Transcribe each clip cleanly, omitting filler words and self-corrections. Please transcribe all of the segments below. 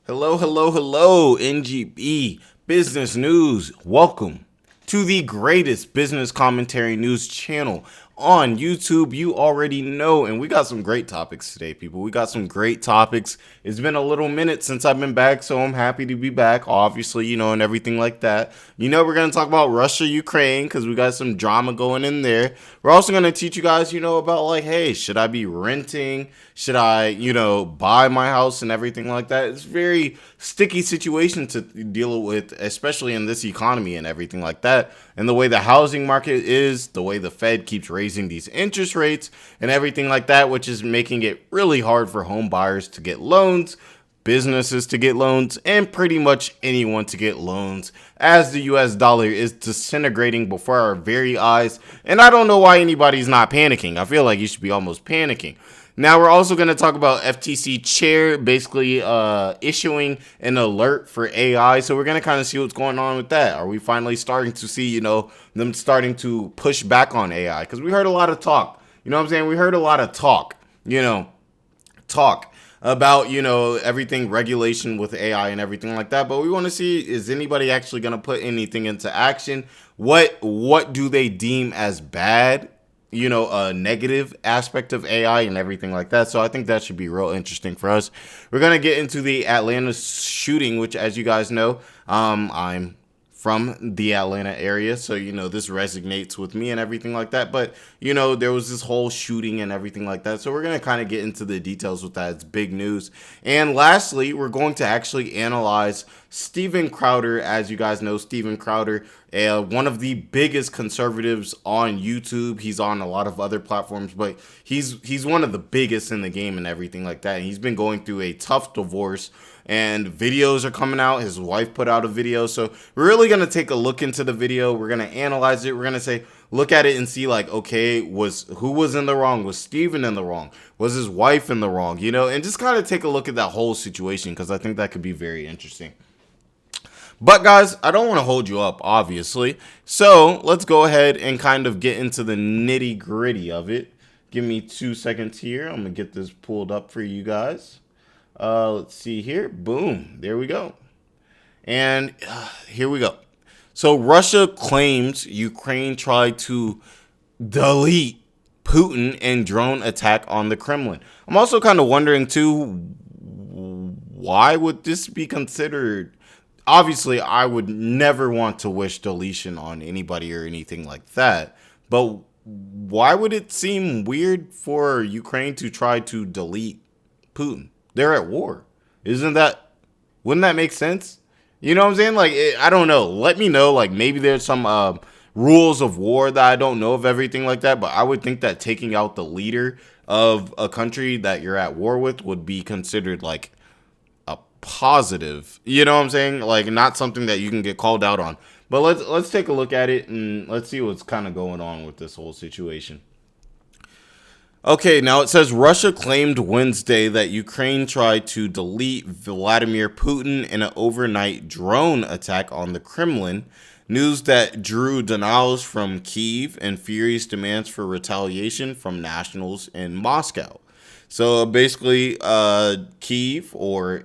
Hello, hello, hello, NGB Business News. Welcome to the greatest business commentary news channel on YouTube. You already know, and we got some great topics today, people. We got some great topics. It's been a little minute since I've been back, so I'm happy to be back, obviously, and everything like that. We're going to talk about Russia, Ukraine, because we got some drama going in there. We're also going to teach you guys, about like, hey, should I be renting? Should I, buy my house and everything like that? It's a very sticky situation to deal with, especially in this economy and everything like that. And the way the housing market is, the way the Fed keeps raising these interest rates and everything like that, which is making it really hard for home buyers to get loans, businesses to get loans, and pretty much anyone to get loans, as the US dollar is disintegrating before our very eyes. And I don't know why anybody's not panicking. I feel like you should be almost panicking. Now, we're also going to talk about FTC chair basically issuing an alert for AI. So we're going to kind of see what's going on with that. Are we finally starting to see, them starting to push back on AI? Because we heard a lot of talk. You know what I'm saying? We heard a lot of talk, about, everything regulation with AI and everything like that. But we want to see, is anybody actually going to put anything into action? What do they deem as bad? A negative aspect of AI and everything like that. So I think that should be real interesting for us. We're going to get into the Atlanta shooting, which, as you guys know, I'm from the Atlanta area. So, this resonates with me and everything like that. But, there was this whole shooting and everything like that. So we're going to kind of get into the details with that. It's big news. And lastly, we're going to actually analyze Steven Crowder. As you guys know, Steven Crowder, one of the biggest conservatives on YouTube. He's on a lot of other platforms, but he's one of the biggest in the game and everything like that. And he's been going through a tough divorce, and videos are coming out. His wife put out a video. So we're really going to take a look into the video. We're going to analyze it. We're going to look at it and see, like, okay, who was in the wrong? Was Steven in the wrong? Was his wife in the wrong? And just kind of take a look at that whole situation, because I think that could be very interesting. But guys, I don't want to hold you up, obviously. So let's go ahead and kind of get into the nitty gritty of it. Give me 2 seconds here. I'm going to get this pulled up for you guys. Let's see here. Boom. There we go. And here we go. So Russia claims Ukraine tried to delete Putin in drone attack on the Kremlin. I'm also kind of wondering, too, why would this be considered? Obviously, I would never want to wish deletion on anybody or anything like that. But why would it seem weird for Ukraine to try to delete Putin? They're at war. Wouldn't that make sense? You know what I'm saying? Like, I don't know. Let me know. Like, maybe there's some rules of war that I don't know of, everything like that. But I would think that taking out the leader of a country that you're at war with would be considered like a positive. You know what I'm saying? Like, not something that you can get called out on. But let's take a look at it and let's see what's kind of going on with this whole situation. Okay, now it says Russia claimed Wednesday that Ukraine tried to delete Vladimir Putin in an overnight drone attack on the Kremlin, news that drew denials from Kyiv and furious demands for retaliation from nationals in Moscow. So basically, Kyiv or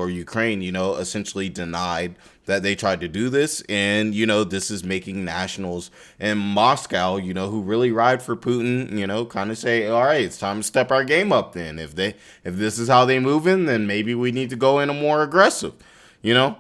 Ukraine, essentially denied that they tried to do this. And, this is making nationals in Moscow, who really ride for Putin, kind of say, all right, it's time to step our game up then. If this is how they move in, then maybe we need to go in a more aggressive, The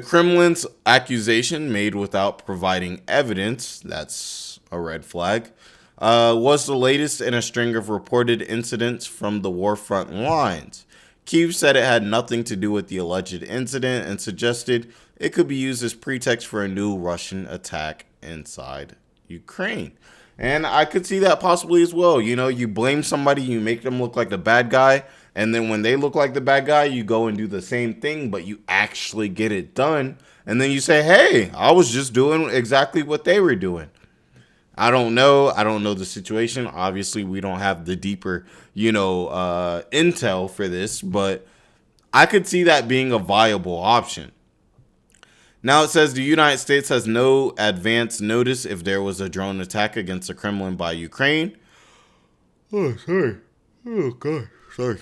Kremlin's accusation, made without providing evidence, that's a red flag, was the latest in a string of reported incidents from the war front lines. Kyiv said it had nothing to do with the alleged incident and suggested it could be used as pretext for a new Russian attack inside Ukraine. And I could see that possibly as well. You blame somebody, you make them look like the bad guy, and then when they look like the bad guy, you go and do the same thing, but you actually get it done. And then you say, hey, I was just doing exactly what they were doing. I don't know. I don't know the situation. Obviously, we don't have the deeper, intel for this, but I could see that being a viable option. Now it says the United States has no advance notice if there was a drone attack against the Kremlin by Ukraine. Oh, sorry. Oh, God. Sorry.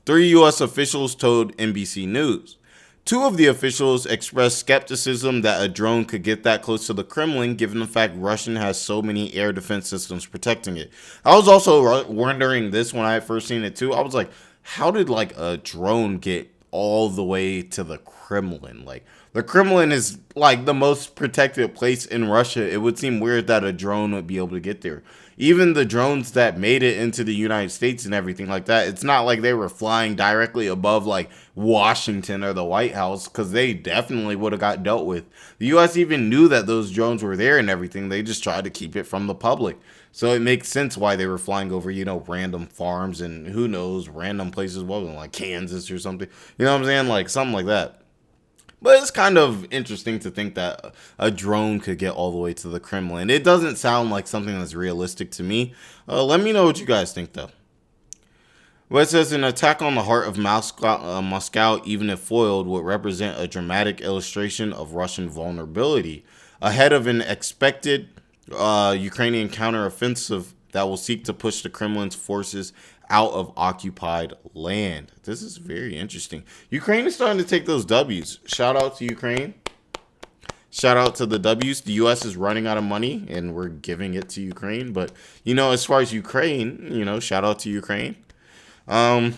Three U.S. officials told NBC News. Two of the officials expressed skepticism that a drone could get that close to the Kremlin, given the fact Russia has so many air defense systems protecting it. I was also wondering this when I had first seen it too. I was like, how did like a drone get all the way to the Kremlin? Like, the Kremlin is like the most protected place in Russia. It would seem weird that a drone would be able to get there. Even the drones that made it into the United States and everything like that, it's not like they were flying directly above like Washington or the White House, because they definitely would have got dealt with. The U.S. even knew that those drones were there and everything. They just tried to keep it from the public. So it makes sense why they were flying over, random farms and who knows, random places, like Kansas or something. You know what I'm saying? Like something like that. But it's kind of interesting to think that a drone could get all the way to the Kremlin. It doesn't sound like something that's realistic to me. Let me know what you guys think, though. But it says an attack on the heart of Moscow, even if foiled, would represent a dramatic illustration of Russian vulnerability ahead of an expected Ukrainian counteroffensive that will seek to push the Kremlin's forces out of occupied land. This is very interesting. Ukraine is starting to take those W's. Shout out to Ukraine. Shout out to the W's. The U.S. is running out of money, and we're giving it to Ukraine. But, as far as Ukraine, shout out to Ukraine. Now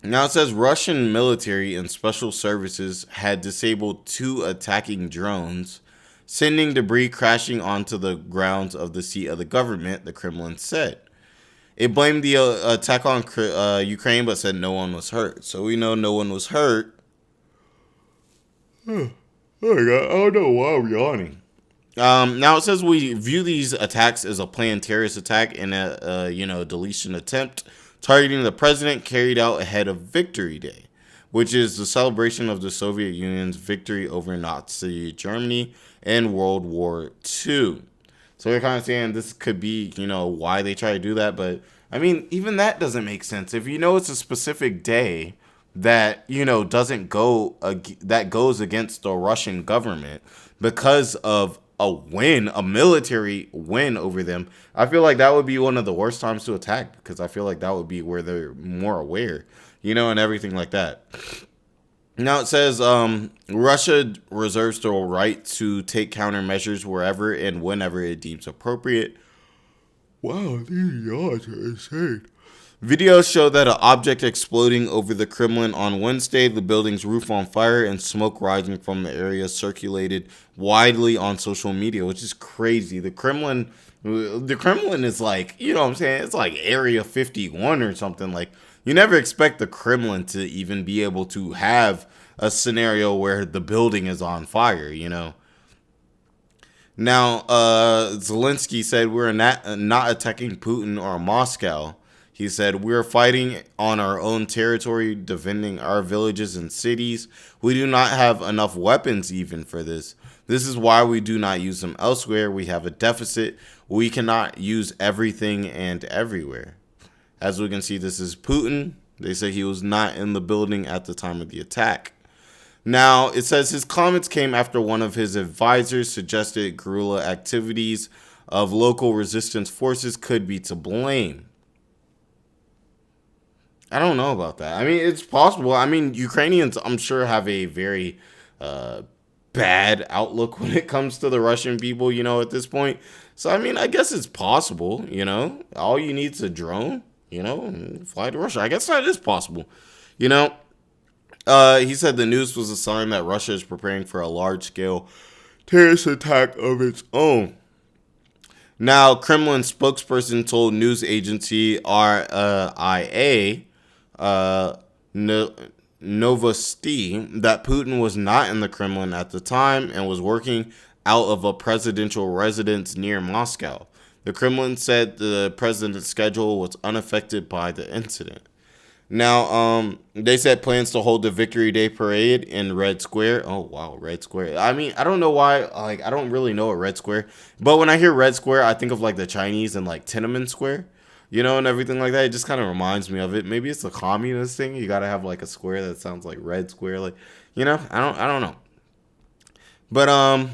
it says Russian military and special services had disabled 2 attacking drones, sending debris crashing onto the grounds of the seat of the government, the Kremlin said. It blamed the attack on Ukraine, but said no one was hurt. So we know no one was hurt. Oh my God, I don't know why I'm yawning. Now it says we view these attacks as a planned terrorist attack and a deletion attempt targeting the president carried out ahead of Victory Day, which is the celebration of the Soviet Union's victory over Nazi Germany in World War II. So we're kind of saying this could be, why they try to do that. But, I mean, even that doesn't make sense. If it's a specific day that, doesn't go, that goes against the Russian government because of a military win over them, I feel like that would be one of the worst times to attack, because I feel like that would be where they're more aware, and everything like that. Now it says Russia reserves the right to take countermeasures wherever and whenever it deems appropriate. Wow, these yards are insane. Videos show that an object exploding over the Kremlin on Wednesday, the building's roof on fire, and smoke rising from the area circulated widely on social media, which is crazy. The Kremlin is like, what I'm saying? It's like Area 51 or something. Like, you never expect the Kremlin to even be able to have a scenario where the building is on fire, Now, Zelensky said we're not attacking Putin or Moscow. He said, we're fighting on our own territory, defending our villages and cities. We do not have enough weapons even for this. This is why we do not use them elsewhere. We have a deficit. We cannot use everything and everywhere. As we can see, this is Putin. They say he was not in the building at the time of the attack. Now, it says his comments came after one of his advisors suggested guerrilla activities of local resistance forces could be to blame. I don't know about that. I mean, it's possible. I mean, Ukrainians, I'm sure, have a very bad outlook when it comes to the Russian people, at this point. So, I mean, I guess it's possible, All you need is a drone, and fly to Russia. I guess that is possible, He said the news was a sign that Russia is preparing for a large-scale terrorist attack of its own. Now, Kremlin spokesperson told news agency RIA Novosti that Putin was not in the Kremlin at the time and was working out of a presidential residence near Moscow. The Kremlin said the president's schedule was unaffected by the incident. Now, they said plans to hold the Victory Day parade in Red Square. Oh, wow, Red Square. I mean, I don't know why, I don't really know a Red Square. But when I hear Red Square, I think of, the Chinese and, Tiananmen Square, and everything like that. It just kind of reminds me of it. Maybe it's a communist thing. You got to have, a square that sounds like Red Square. I don't know. But,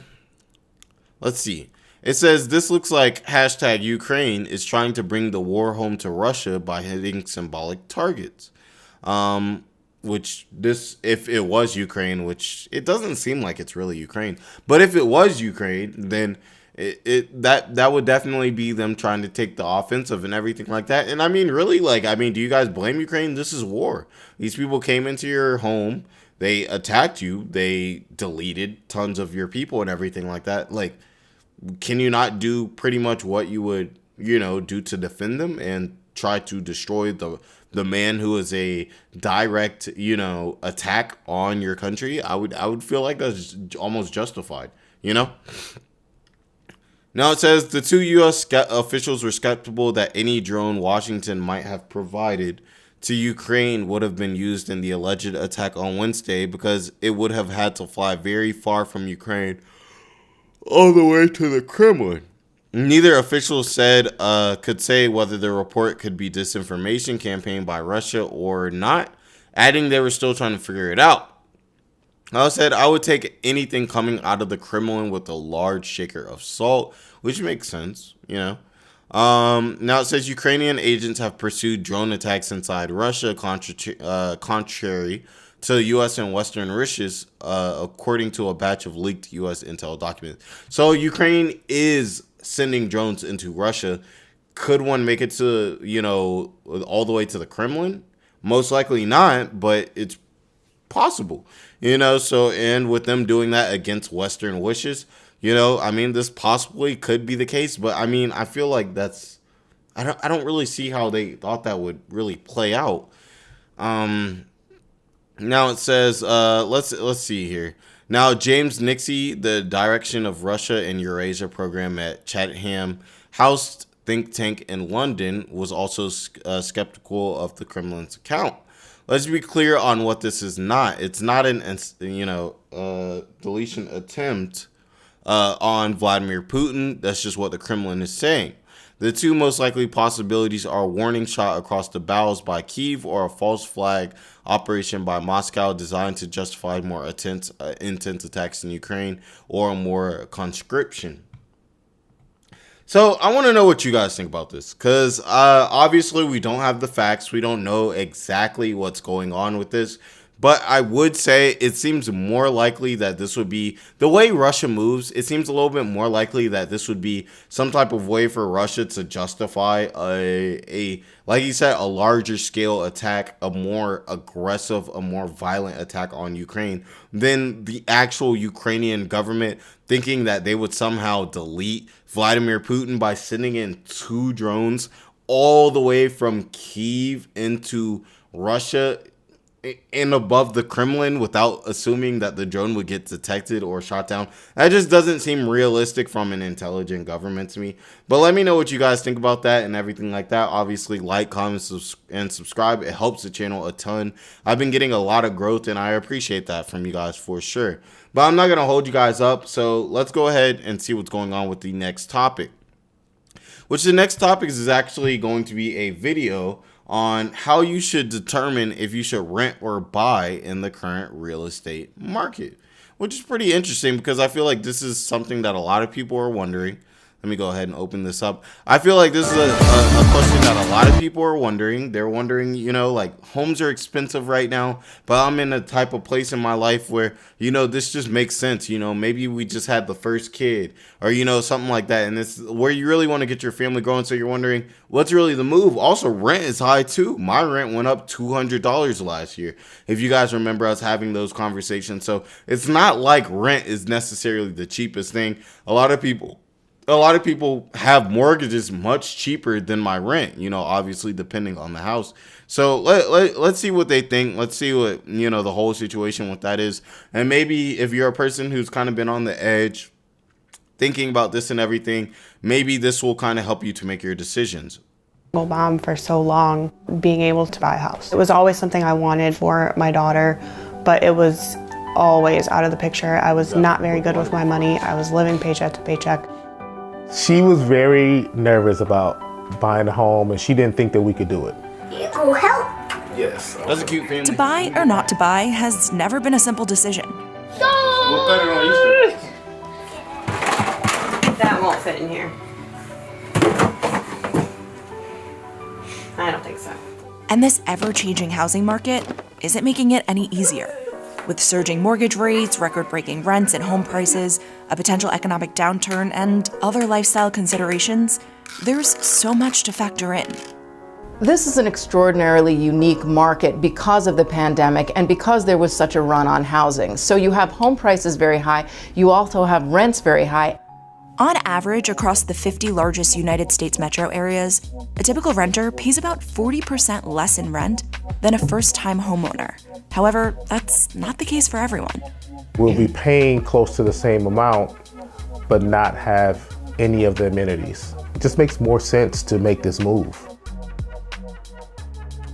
let's see. It says this looks like hashtag Ukraine is trying to bring the war home to Russia by hitting symbolic targets. Which this, if it was Ukraine, which it doesn't seem like it's really Ukraine, but if it was Ukraine, then that would definitely be them trying to take the offensive and everything like that. And I mean, really, like, I mean, do you guys blame Ukraine? This is war. These people came into your home, they attacked you, they deleted tons of your people and everything like that. Like, can you not do pretty much what you would, do to defend them and try to destroy the man who is a direct, attack on your country? I would feel like that's almost justified, Now it says the two U.S. officials were skeptical that any drone Washington might have provided to Ukraine would have been used in the alleged attack on Wednesday because it would have had to fly very far from Ukraine all the way to the Kremlin. Neither official could say whether the report could be disinformation campaign by Russia or not, adding they were still trying to figure it out. I said I would take anything coming out of the Kremlin with a large shaker of salt, which makes sense, Now it says Ukrainian agents have pursued drone attacks inside Russia, contrary to U.S. and Western wishes, according to a batch of leaked U.S. intel documents. So Ukraine is sending drones into Russia. Could one make it to, all the way to the Kremlin? Most likely not, but it's possible, so, and with them doing that against Western wishes, I mean, this possibly could be the case, but I mean, I feel like I don't really see how they thought that would really play out. Now it says, let's see here. Now, James Nixie, the direction of Russia and Eurasia program at Chatham House think tank in London, was also skeptical of the Kremlin's account. Let's be clear on what this is not. It's not an, deletion attempt on Vladimir Putin. That's just what the Kremlin is saying. The two most likely possibilities are a warning shot across the bows by Kyiv or a false flag operation by Moscow designed to justify more intense attacks in Ukraine or more conscription. So I want to know what you guys think about this, because obviously we don't have the facts. We don't know exactly what's going on with this. But I would say it seems more likely that this would be, the way Russia moves, it seems a little bit more likely that this would be some type of way for Russia to justify a like you said, a larger scale attack, a more aggressive, a more violent attack on Ukraine than the actual Ukrainian government thinking that they would somehow delete Vladimir Putin by sending in 2 drones all the way from Kyiv into Russia and above the Kremlin without assuming that the drone would get detected or shot down. That just doesn't seem realistic from an intelligent government to me. But let me know what you guys think about that and everything like that. Obviously, like, comment, and subscribe. It helps the channel a ton. I've been getting a lot of growth, and I appreciate that from you guys for sure. But I'm not going to hold you guys up, so let's go ahead and see what's going on with the next topic. Which the next topic is actually going to be a video on how you should determine if you should rent or buy in the current real estate market, which is pretty interesting because I feel like this is something that a lot of people are wondering. Let me go ahead and open this up. I feel like this is a question that a lot of people are wondering. They're wondering, like, homes are expensive right now, but I'm in a type of place in my life where, this just makes sense. Maybe we just had the first kid or, something like that. And it's where you really want to get your family growing. So you're wondering what's really the move. Also, rent is high too. My rent went up $200 last year, if you guys remember us having those conversations. So it's not like rent is necessarily the cheapest thing. A lot of people have mortgages much cheaper than my rent, obviously depending on the house. So let's see what they think. Let's see what, the whole situation, what that is. And maybe if you're a person who's kind of been on the edge thinking about this and everything, maybe this will kind of help you to make your decisions. Mom for so long, being able to buy a house. It was always something I wanted for my daughter, but it was always out of the picture. I was not very good with my money. I was living paycheck to paycheck. She was very nervous about buying a home, and she didn't think that we could do it. It will help. Yes. That's a cute family. To buy or not to buy has never been a simple decision. We'll cut it on Easter. That won't fit in here. I don't think so. And this ever-changing housing market isn't making it any easier. With surging mortgage rates, record-breaking rents and home prices, a potential economic downturn, and other lifestyle considerations, there's so much to factor in. This is an extraordinarily unique market because of the pandemic and because there was such a run on housing. So you have home prices very high, you also have rents very high. On average, across the 50 largest United States metro areas, a typical renter pays about 40% less in rent than a first-time homeowner. However, that's not the case for everyone. We'll be paying close to the same amount, but not have any of the amenities. It just makes more sense to make this move.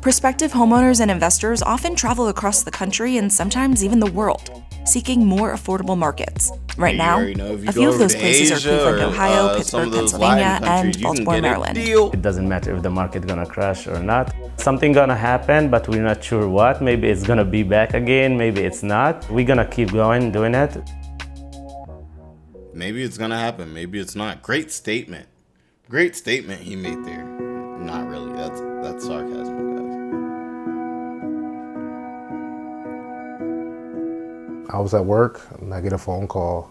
Prospective homeowners and investors often travel across the country and sometimes even the world, seeking more affordable markets. Right now, a few of those places are Cleveland, Ohio, Pittsburgh, Pennsylvania, and Baltimore, Maryland. It doesn't matter if the market gonna crash or not. Something gonna happen, but we're not sure what. Maybe it's gonna be back again, maybe it's not. We're gonna keep going, doing it. Maybe it's gonna happen, maybe it's not. Great statement. Great statement he made there. Not really. That's sarcasm, guys. I was at work and I get a phone call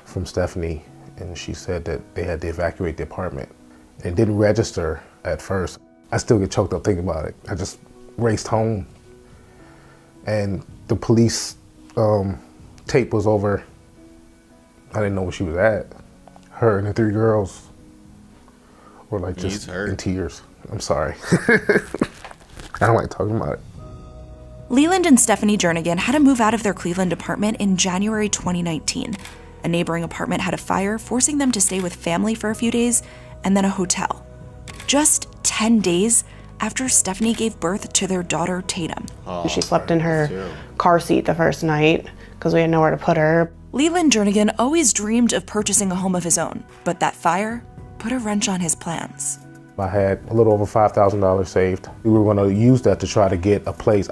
from Stephanie, and she said that they had to evacuate the apartment. It didn't register at first. I still get choked up thinking about it. I just raced home, and the police tape was over. I didn't know where she was at. Her and the three girls were like just in tears. I'm sorry. I don't like talking about it. Leland and Stephanie Jernigan had to move out of their Cleveland apartment in January 2019. A neighboring apartment had a fire, forcing them to stay with family for a few days and then a hotel. Just 10 days after Stephanie gave birth to their daughter, Tatum. She slept in her car seat the first night because we had nowhere to put her. Leland Jernigan always dreamed of purchasing a home of his own, but that fire put a wrench on his plans. I had a little over $5,000 saved. We were going to use that to try to get a place.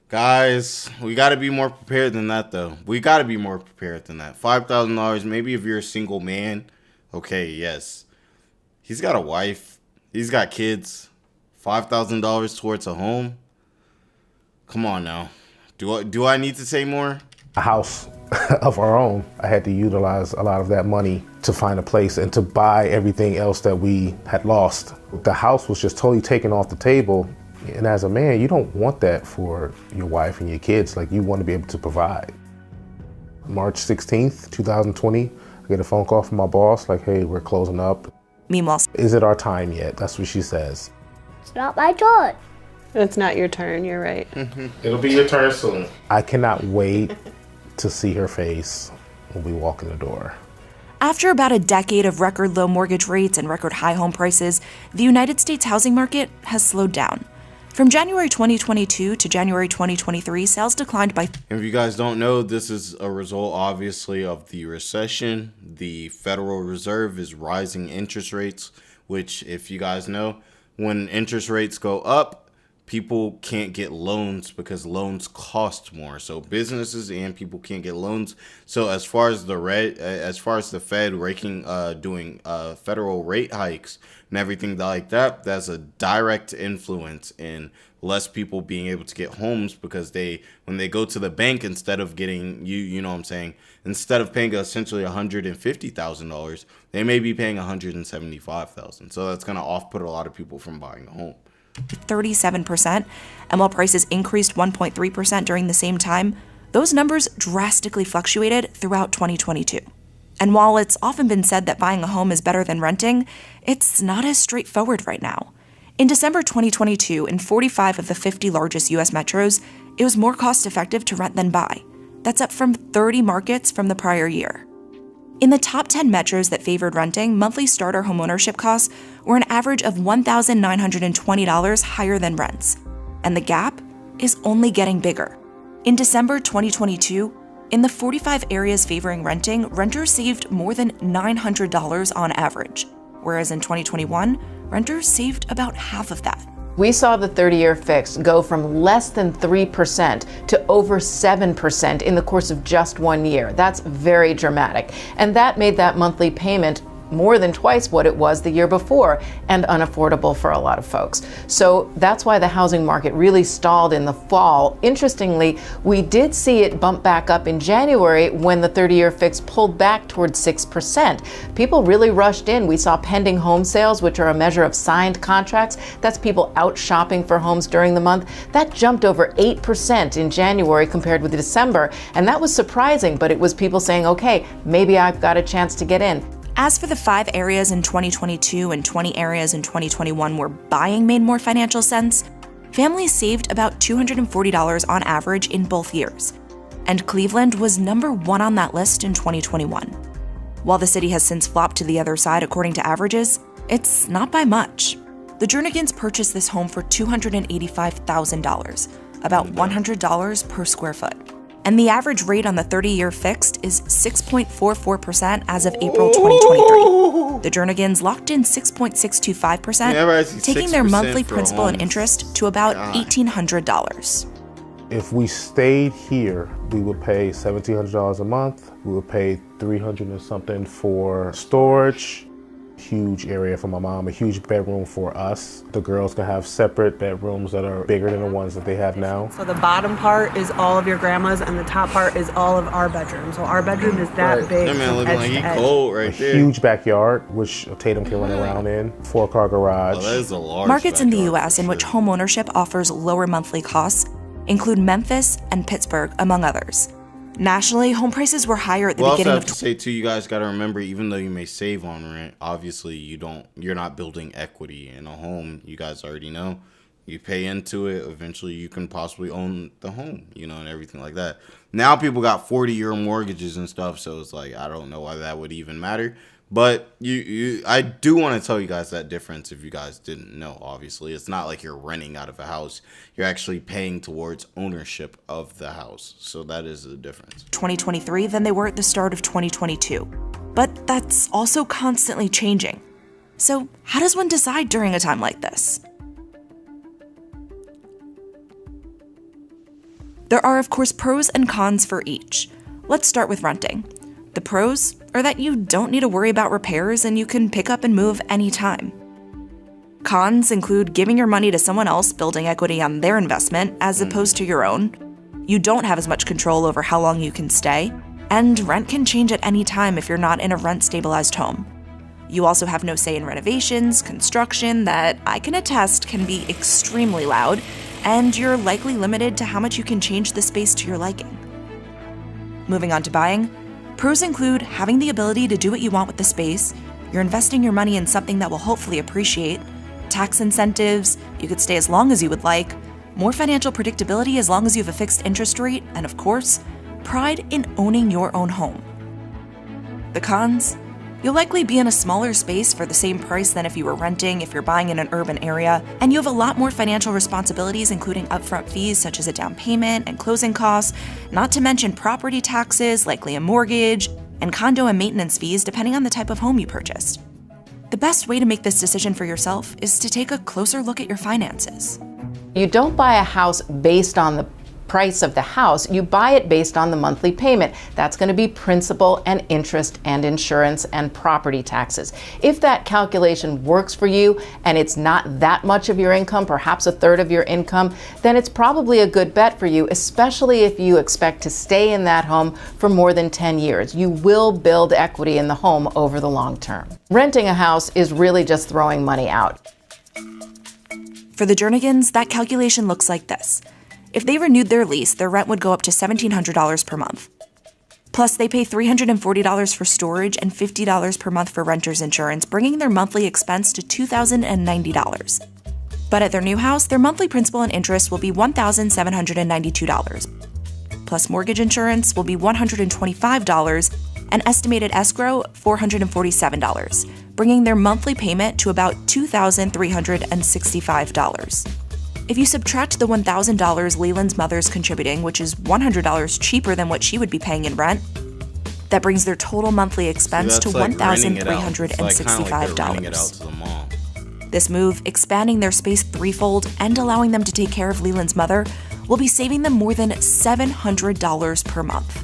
Guys, we got to be more prepared than that, though. We got to be more prepared than that. $5,000, maybe if you're a single man, okay, yes. He's got a wife. He's got kids. $5,000 towards a home. Come on now. Do I need to say more? A house of our own. I had to utilize a lot of that money to find a place and to buy everything else that we had lost. The house was just totally taken off the table. And as a man, you don't want that for your wife and your kids. Like, you want to be able to provide. March 16th, 2020, I get a phone call from my boss, like, hey, we're closing up. Meanwhile, is it our time yet? That's what she says. It's not my turn. It's not your turn, you're right. It'll be your turn soon. I cannot wait to see her face when we walk in the door. after about a decade of record low mortgage rates and record high home prices, the United States housing market has slowed down. From January 2022 to January 2023, sales declined by... If you guys don't know, this is a result, obviously, of the recession. The Federal Reserve is rising interest rates, which, if you guys know, when interest rates go up, people can't get loans because loans cost more. So businesses and people can't get loans. So as far as the Fed doing federal rate hikes and everything like that, that's a direct influence in less people being able to get homes, because when they go to the bank, instead of getting instead of paying essentially $150,000, they may be paying $175,000. So that's going to off-put a lot of people from buying a home. 37%, and while prices increased 1.3% during the same time, those numbers drastically fluctuated throughout 2022. And while it's often been said that buying a home is better than renting, it's not as straightforward right now. In December 2022, in 45 of the 50 largest U.S. metros, it was more cost-effective to rent than buy. That's up from 30 markets from the prior year. In the top 10 metros that favored renting, monthly starter homeownership costs were an average of $1,920 higher than rents. And the gap is only getting bigger. In December 2022, in the 45 areas favoring renting, renters saved more than $900 on average, whereas in 2021, renters saved about half of that. We saw the 30-year fix go from less than 3% to over 7% in the course of just 1 year. That's very dramatic. And that made that monthly payment more than twice what it was the year before, and unaffordable for a lot of folks. So that's why the housing market really stalled in the fall. Interestingly, we did see it bump back up in January when the 30-year fix pulled back towards 6%. People really rushed in. We saw pending home sales, which are a measure of signed contracts. That's people out shopping for homes during the month. That jumped over 8% in January compared with December, and that was surprising, but it was people saying, okay, maybe I've got a chance to get in. As for the 5 areas in 2022 and 20 areas in 2021 where buying made more financial sense, families saved about $240 on average in both years. And Cleveland was number 1 on that list in 2021. While the city has since flopped to the other side according to averages, it's not by much. The Jernigans purchased this home for $285,000, about $100 per square foot. And the average rate on the 30-year fixed is 6.44% as of April 2023. The Jernigans locked in 6.625%, taking their monthly principal and interest to about $1,800. If we stayed here, we would pay $1,700 a month. We would pay $300 and something for storage. Huge area for my mom, a huge bedroom for us. The girls can have separate bedrooms that are bigger than the ones that they have now. So the bottom part is all of your grandma's and the top part is all of our bedroom. So our bedroom is that big. That man looking like he cold right there. A huge backyard, which Tatum can run around in. 4-car garage. Oh, that is a large Markets in the backyard U.S. for in which sure. home ownership offers lower monthly costs include Memphis and Pittsburgh, among others. Nationally, home prices were higher at the Well, I beginning also of have to say too, you guys got to remember, even though you may save on rent, obviously you're not building equity in a home. You guys already know. You pay into it, eventually you can possibly own the home, and everything like that. Now people got 40-year mortgages and stuff, so it's like I don't know why that would even matter. But I do want to tell you guys that difference if you guys didn't know. Obviously, it's not like you're renting out of a house. You're actually paying towards ownership of the house. So that is the difference. 2023 than they were at the start of 2022. But that's also constantly changing. So how does one decide during a time like this? There are, of course, pros and cons for each. Let's start with renting. The pros are that you don't need to worry about repairs and you can pick up and move anytime. Cons include giving your money to someone else, building equity on their investment as opposed to your own. You don't have as much control over how long you can stay, and rent can change at any time if you're not in a rent-stabilized home. You also have no say in renovations, construction that I can attest can be extremely loud, and you're likely limited to how much you can change the space to your liking. Moving on to buying. Pros include having the ability to do what you want with the space, you're investing your money in something that will hopefully appreciate, tax incentives, you could stay as long as you would like, more financial predictability as long as you have a fixed interest rate, and of course, pride in owning your own home. The cons? You'll likely be in a smaller space for the same price than if you were renting if you're buying in an urban area, and you have a lot more financial responsibilities including upfront fees such as a down payment and closing costs, not to mention property taxes, likely a mortgage, and condo and maintenance fees depending on the type of home you purchased. The best way to make this decision for yourself is to take a closer look at your finances. You don't buy a house based on the price of the house, you buy it based on the monthly payment. That's going to be principal and interest and insurance and property taxes. If that calculation works for you and it's not that much of your income, perhaps a third of your income, then it's probably a good bet for you, especially if you expect to stay in that home for more than 10 years. You will build equity in the home over the long term. Renting a house is really just throwing money out. For the Jernigans, that calculation looks like this. If they renewed their lease, their rent would go up to $1,700 per month. Plus, they pay $340 for storage and $50 per month for renter's insurance, bringing their monthly expense to $2,090. But at their new house, their monthly principal and interest will be $1,792. Plus, mortgage insurance will be $125, and estimated escrow $447, bringing their monthly payment to about $2,365. If you subtract the $1,000 Leland's mother's contributing, which is $100 cheaper than what she would be paying in rent, that brings their total monthly expense to $1,365. Like renting it out to the mall. This move, expanding their space threefold and allowing them to take care of Leland's mother, will be saving them more than $700 per month.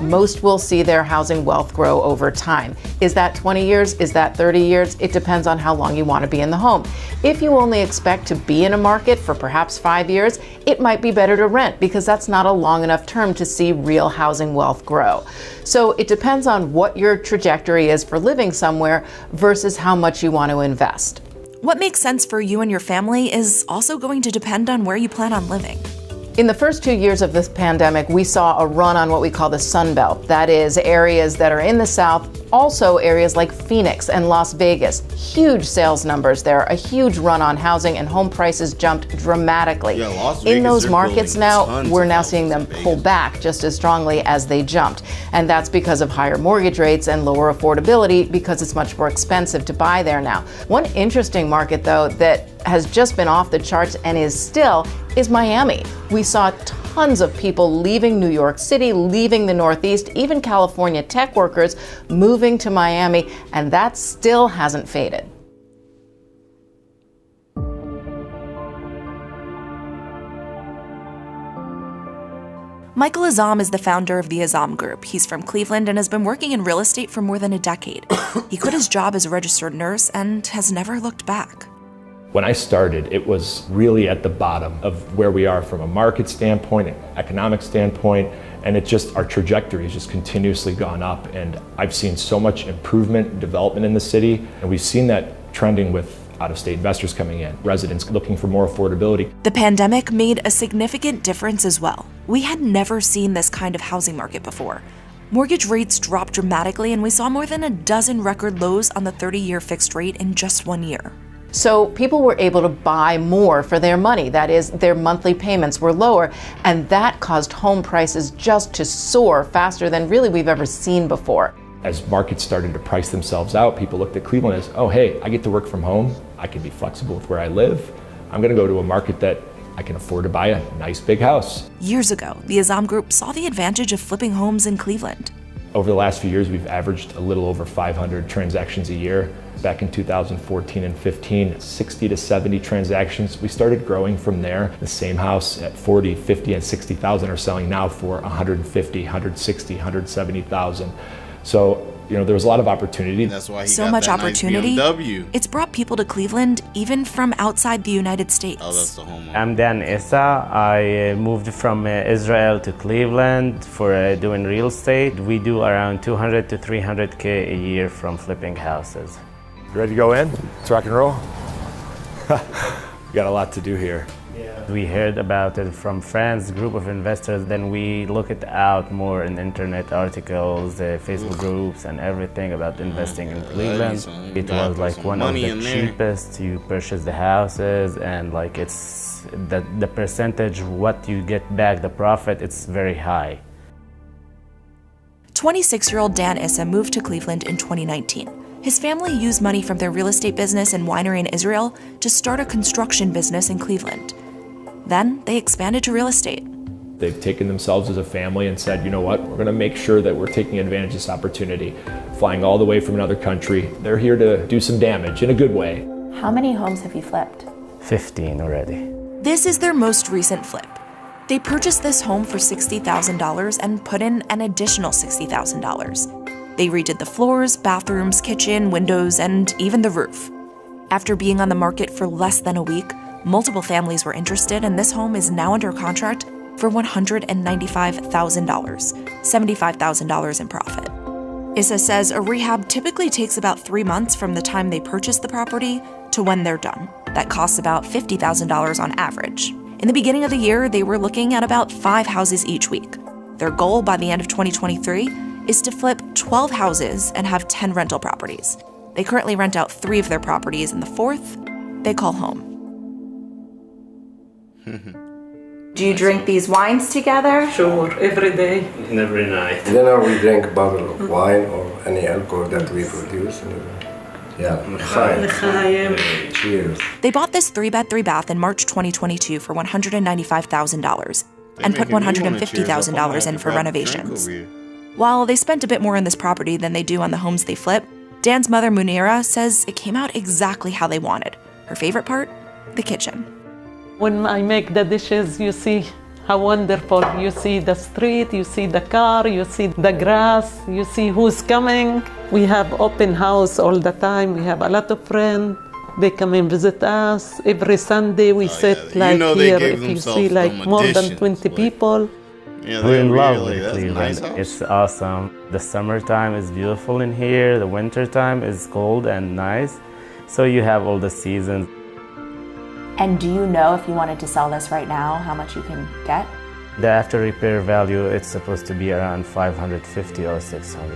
Most will see their housing wealth grow over time. Is that 20 years? Is that 30 years? It depends on how long you want to be in the home. If you only expect to be in a market for perhaps 5 years, it might be better to rent because that's not a long enough term to see real housing wealth grow. So it depends on what your trajectory is for living somewhere versus how much you want to invest. What makes sense for you and your family is also going to depend on where you plan on living. In the first 2 years of this pandemic, we saw a run on what we call the Sun Belt. That is, areas that are in the South, also areas like Phoenix and Las Vegas. Huge sales numbers there, a huge run on housing, and home prices jumped dramatically. Yeah, Las Vegas, in those they're markets building now, tons we're of now houses seeing them in Vegas. pull back just as strongly as they jumped. And that's because of higher mortgage rates and lower affordability because it's much more expensive to buy there now. One interesting market, though, that has just been off the charts and is still is Miami. We saw tons of people leaving New York City, leaving the Northeast, even California tech workers moving to Miami, and that still hasn't faded. Michael Azam is the founder of the Azam Group. He's from Cleveland and has been working in real estate for more than a decade. He quit his job as a registered nurse and has never looked back. When I started, it was really at the bottom of where we are from a market standpoint, an economic standpoint, and our trajectory has just continuously gone up. And I've seen so much improvement and development in the city, and we've seen that trending with out-of-state investors coming in, residents looking for more affordability. The pandemic made a significant difference as well. We had never seen this kind of housing market before. Mortgage rates dropped dramatically, and we saw more than a dozen record lows on the 30-year fixed rate in just 1 year. So people were able to buy more for their money. That is, their monthly payments were lower, and that caused home prices just to soar faster than really we've ever seen before. As markets started to price themselves out, people looked at Cleveland as, oh, hey, I get to work from home. I can be flexible with where I live. I'm going to go to a market that I can afford to buy a nice big house. Years ago, the Azam Group saw the advantage of flipping homes in Cleveland. Over the last few years, we've averaged a little over 500 transactions a year. Back in 2014 and 15, 60 to 70 transactions. We started growing from there. The same house at 40, 50, and 60,000 are selling now for 150, 160, 170,000. So, there was a lot of opportunity. That's why he So got much that opportunity, nice BMW. it's brought people to Cleveland even from outside the United States. Oh, that's the home. I'm Dan Issa. I moved from Israel to Cleveland for doing real estate. We do around 200 to 300K a year from flipping houses. You ready to go in? Let's rock and roll. We got a lot to do here. We heard about it from friends, group of investors, then we look it out more in internet articles, Facebook groups, and everything about investing in Cleveland. It was like one of the cheapest to purchase the houses, and like it's the percentage what you get back, the profit, it's very high. 26-year-old Dan Issa moved to Cleveland in 2019. His family used money from their real estate business and winery in Israel to start a construction business in Cleveland. Then they expanded to real estate. They've taken themselves as a family and said, you know what, we're going to make sure that we're taking advantage of this opportunity. Flying all the way from another country, they're here to do some damage in a good way. How many homes have you flipped? 15 already. This is their most recent flip. They purchased this home for $60,000 and put in an additional $60,000. They redid the floors, bathrooms, kitchen, windows, and even the roof. After being on the market for less than a week, multiple families were interested, and this home is now under contract for $195,000, $75,000 in profit. Issa says a rehab typically takes about 3 months from the time they purchase the property to when they're done. That costs about $50,000 on average. In the beginning of the year, they were looking at about 5 houses each week. Their goal by the end of 2023 is to flip 12 houses and have 10 rental properties. They currently rent out 3 of their properties, and the 4th they call home. Do you drink these wines together? Sure, every day. And every night. Dinner we drink a bottle of wine or any alcohol that we produce. L'chaim. Cheers. They bought this 3-bed, 3-bath in March 2022 for $195,000 and put $150,000 in for renovations. While they spent a bit more on this property than they do on the homes they flip, Dan's mother, Munira, says it came out exactly how they wanted. Her favorite part? The kitchen. When I make the dishes, you see how wonderful. You see the street, you see the car, you see the grass, you see who's coming. We have open house all the time. We have a lot of friends. They come and visit us. Every Sunday we sit like here, if you see like more than 20 people. Yeah, We're in love with that's Cleveland. nice house. It's awesome. The summertime is beautiful in here. The wintertime is cold and nice. So you have all the seasons. And do you know if you wanted to sell this right now, how much you can get? The after repair value, it's supposed to be around 550 or 600.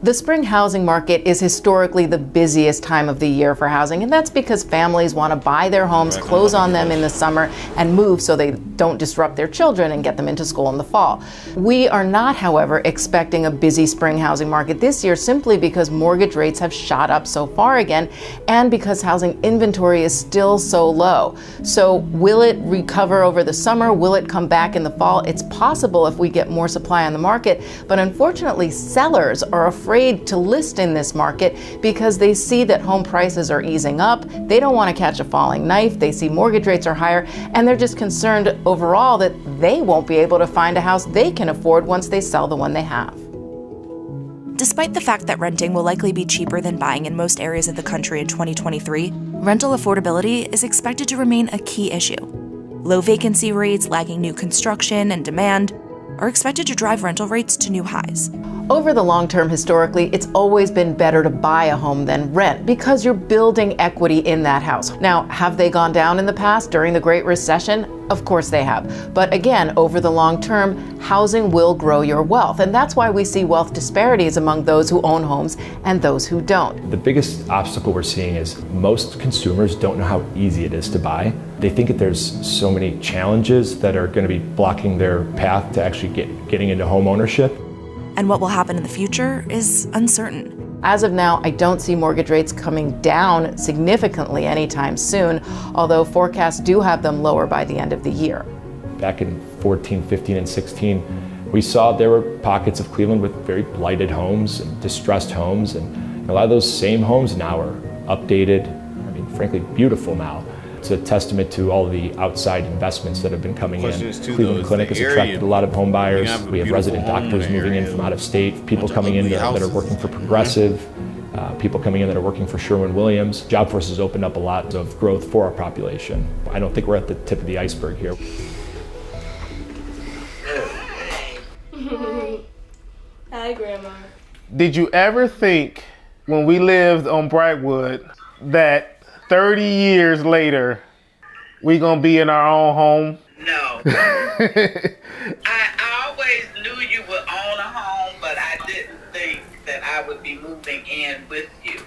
The spring housing market is historically the busiest time of the year for housing, and that's because families want to buy their homes, close on them in the summer, and move so they don't disrupt their children and get them into school in the fall. We are not, however, expecting a busy spring housing market this year simply because mortgage rates have shot up so far again, and because housing inventory is still so low. So will it recover over the summer? Will it come back in the fall? It's possible if we get more supply on the market, but unfortunately sellers are afraid to list in this market because they see that home prices are easing up. They don't want to catch a falling knife. They see mortgage rates are higher, and they're just concerned overall that they won't be able to find a house they can afford once they sell the one they have. Despite the fact that renting will likely be cheaper than buying in most areas of the country in 2023, rental affordability is expected to remain a key issue. Low vacancy rates, lagging new construction, and demand are expected to drive rental rates to new highs. Over the long term, historically, it's always been better to buy a home than rent because you're building equity in that house. Now, have they gone down in the past during the Great Recession? Of course they have. But again, over the long term, housing will grow your wealth. And that's why we see wealth disparities among those who own homes and those who don't. The biggest obstacle we're seeing is most consumers don't know how easy it is to buy. They think that there's so many challenges that are going to be blocking their path to actually getting into home ownership. And what will happen in the future is uncertain. As of now, I don't see mortgage rates coming down significantly anytime soon, although forecasts do have them lower by the end of the year. Back in 14, 15, and 16, we saw there were pockets of Cleveland with very blighted homes, and distressed homes, and a lot of those same homes now are updated, frankly, beautiful now. It's a testament to all the outside investments that have been coming in. Cleveland Clinic has attracted a lot of home buyers. We have resident doctors moving in from out of state, people coming in that are working for Progressive, people coming in that are working for Sherwin-Williams. Job force has opened up a lot of growth for our population. I don't think we're at the tip of the iceberg here. Hi, Grandma. Did you ever think when we lived on Brightwood that 30 years later, we gonna be in our own home? No. I always knew you would own a home, but I didn't think that I would be moving in with you.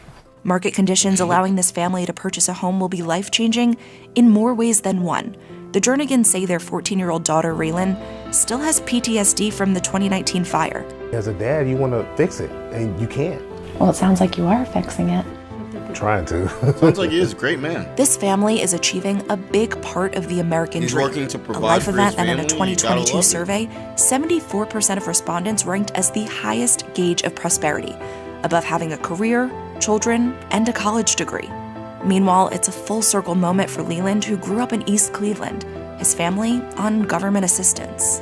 Market conditions allowing this family to purchase a home will be life-changing in more ways than one. The Jernigans say their 14-year-old daughter, Raylan, still has PTSD from the 2019 fire. As a dad, you wanna fix it, and you can't. Well, it sounds like you are fixing it. Trying to. Sounds like he is a great man. This family is achieving a big part of the American He's dream. working to provide a life for event, his and in a family. 2022 survey, 74% of respondents ranked as the highest gauge of prosperity, above having a career, children, and a college degree. Meanwhile, it's a full circle moment for Leland, who grew up in East Cleveland, his family on government assistance.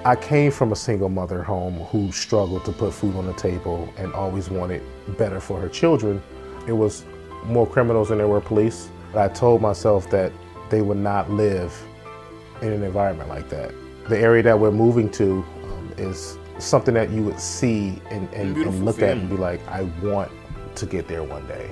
I came from a single mother home who struggled to put food on the table and always wanted better for her children. It was more criminals than there were police. I told myself that they would not live in an environment like that. The area that we're moving to is something that you would see and look at and be like, I want to get there one day.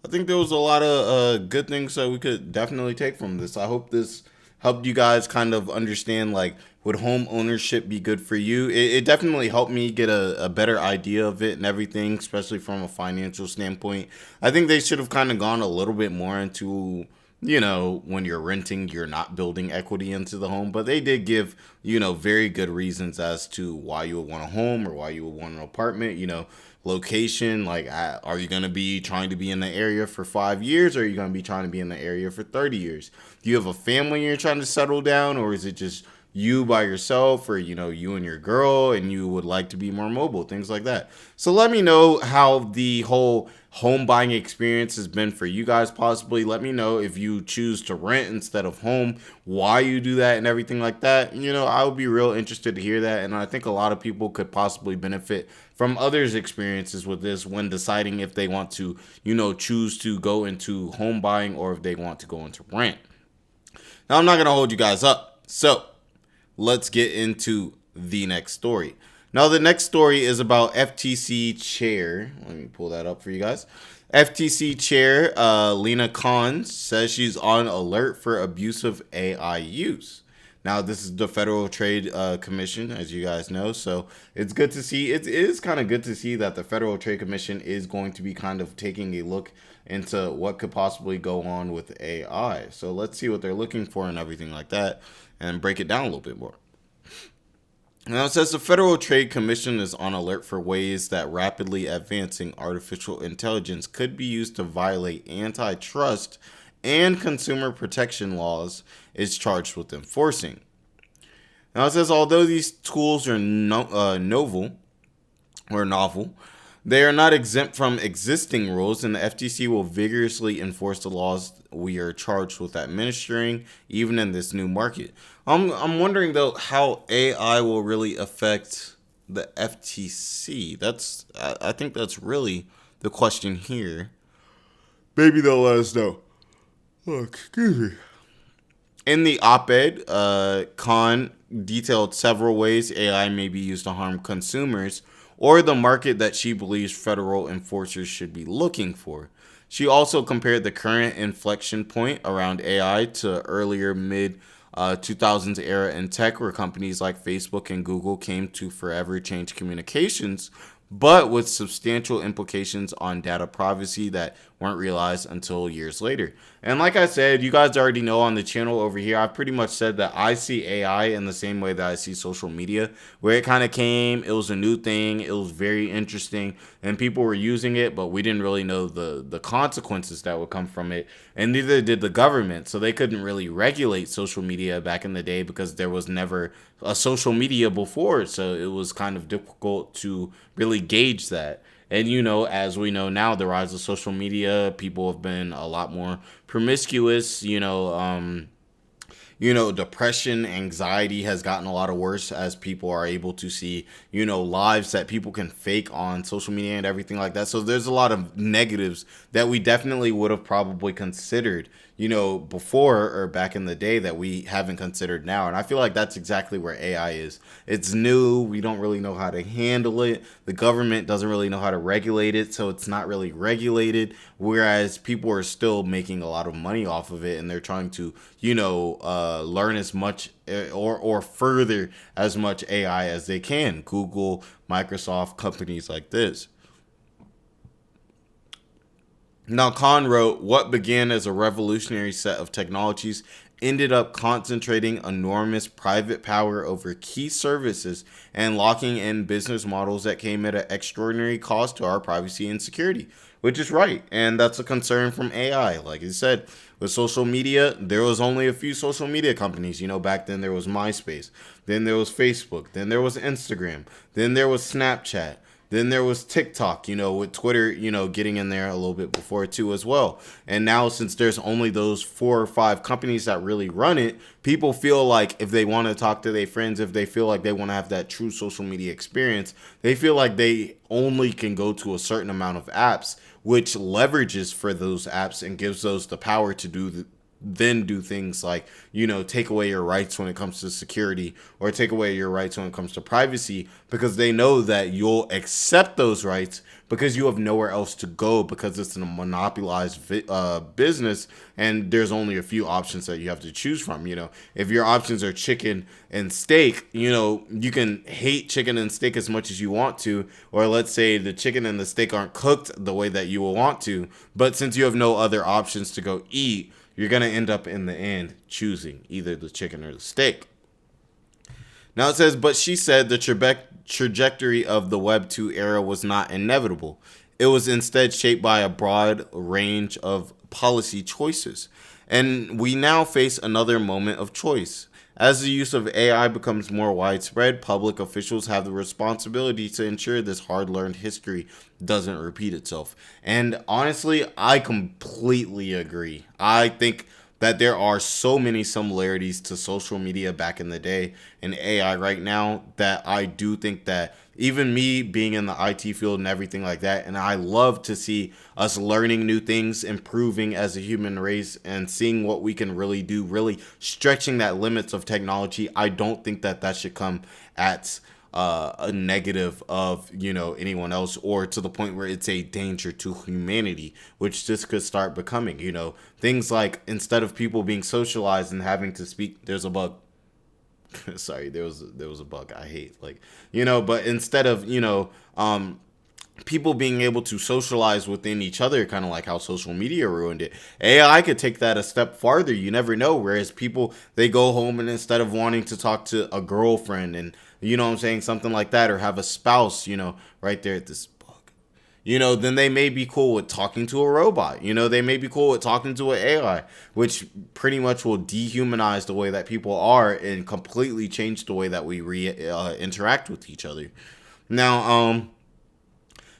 I think there was a lot of good things that we could definitely take from this. I hope this helped you guys kind of understand, like, would home ownership be good for you? It definitely helped me get a better idea of it and everything, especially from a financial standpoint. I think they should have kind of gone a little bit more into, you know, when you're renting, you're not building equity into the home. But they did give, you know, very good reasons as to why you would want a home or why you would want an apartment, you know. Location, like, are you going to be trying to be in the area for 5 years, or are you going to be trying to be in the area for 30 years? Do you have a family you're trying to settle down, or is it just you by yourself, or, you know, you and your girl, and you would like to be more mobile, things like that. So let me know how the whole home buying experience has been for you guys. Possibly let me know if you choose to rent instead of home, why you do that and everything like that. You know, I would be real interested to hear that, and I think a lot of people could possibly benefit from others' experiences with this when deciding if they want to, you know, choose to go into home buying or if they want to go into rent. Now, I'm not going to hold you guys up, so let's get into the next story. Now, the next story is about FTC Chair. Let me pull that up for you guys. FTC Chair Lina Khan says she's on alert for abusive AI use. Now, this is the Federal Trade Commission, as you guys know, so it's good to see. It is kind of good to see that the Federal Trade Commission is going to be kind of taking a look into what could possibly go on with AI. So let's see what they're looking for and everything like that, and break it down a little bit more. Now, it says the Federal Trade Commission is on alert for ways that rapidly advancing artificial intelligence could be used to violate antitrust and consumer protection laws it's charged with enforcing. Now, it says although these tools are novel, they are not exempt from existing rules, and the FTC will vigorously enforce the laws we are charged with administering, even in this new market. I'm wondering, though, how AI will really affect the FTC. I think that's really the question here. Maybe they'll let us know. Oh, excuse me. In the op-ed, Khan detailed several ways AI may be used to harm consumers or the market that she believes federal enforcers should be looking for. She also compared the current inflection point around AI to earlier mid-2000s era in tech, where companies like Facebook and Google came to forever change communications, but with substantial implications on data privacy that weren't realized until years later. And like I said, you guys already know on the channel over here, I've pretty much said that I see AI in the same way that I see social media, where it kind of came, it was a new thing, it was very interesting, and people were using it, but we didn't really know the consequences that would come from it, and neither did the government, so they couldn't really regulate social media back in the day because there was never a social media before, so it was kind of difficult to really gauge that. And, you know, as we know now, the rise of social media, people have been a lot more promiscuous, depression, anxiety has gotten a lot of worse as people are able to see, lives that people can fake on social media and everything like that. So there's a lot of negatives that we definitely would have probably considered, before or back in the day that we haven't considered now. And I feel like that's exactly where AI is. It's new. We don't really know how to handle it. The government doesn't really know how to regulate it. So it's not really regulated, whereas people are still making a lot of money off of it. And they're trying to, learn as much or further as much AI as they can. Google, Microsoft, companies like this. Now, Khan wrote, what began as a revolutionary set of technologies ended up concentrating enormous private power over key services and locking in business models that came at an extraordinary cost to our privacy and security, which is right. And that's a concern from AI. Like I said, with social media, there was only a few social media companies. Back then there was MySpace, then there was Facebook, then there was Instagram, then there was Snapchat. Then there was TikTok, with Twitter, getting in there a little bit before too as well. And now since there's only those 4 or 5 companies that really run it, people feel like if they want to talk to their friends, if they feel like they want to have that true social media experience, they feel like they only can go to a certain amount of apps, which leverages for those apps and gives those the power to do things like, take away your rights when it comes to security or take away your rights when it comes to privacy, because they know that you'll accept those rights because you have nowhere else to go, because it's a monopolized business and there's only a few options that you have to choose from. If your options are chicken and steak, you can hate chicken and steak as much as you want to, or let's say the chicken and the steak aren't cooked the way that you will want to, but since you have no other options to go eat, you're going to end up in the end choosing either the chicken or the steak. Now it says, but she said the trajectory of the Web 2 era was not inevitable. It was instead shaped by a broad range of policy choices. And we now face another moment of choice. As the use of AI becomes more widespread, public officials have the responsibility to ensure this hard-learned history doesn't repeat itself. And honestly, I completely agree. I think that there are so many similarities to social media back in the day and AI right now that I do think that even me being in the IT field and everything like that, and I love to see us learning new things, improving as a human race, and seeing what we can really do, really stretching that limits of technology. I don't think that that should come at a negative of, you know, anyone else, or to the point where it's a danger to humanity, which this could start becoming, you know, things like instead of people being socialized and having to speak, there's a bug. Sorry, there was a bug. I hate, like, you know, but instead of, you know, people being able to socialize within each other, kind of like how social media ruined it, AI could take that a step farther. You never know. Whereas people, they go home and instead of wanting to talk to a girlfriend and, you know what I'm saying, something like that, or have a spouse, you know, right there at this book, you know, then they may be cool with talking to a robot. You know, they may be cool with talking to an AI, which pretty much will dehumanize the way that people are and completely change the way that we interact with each other. Now,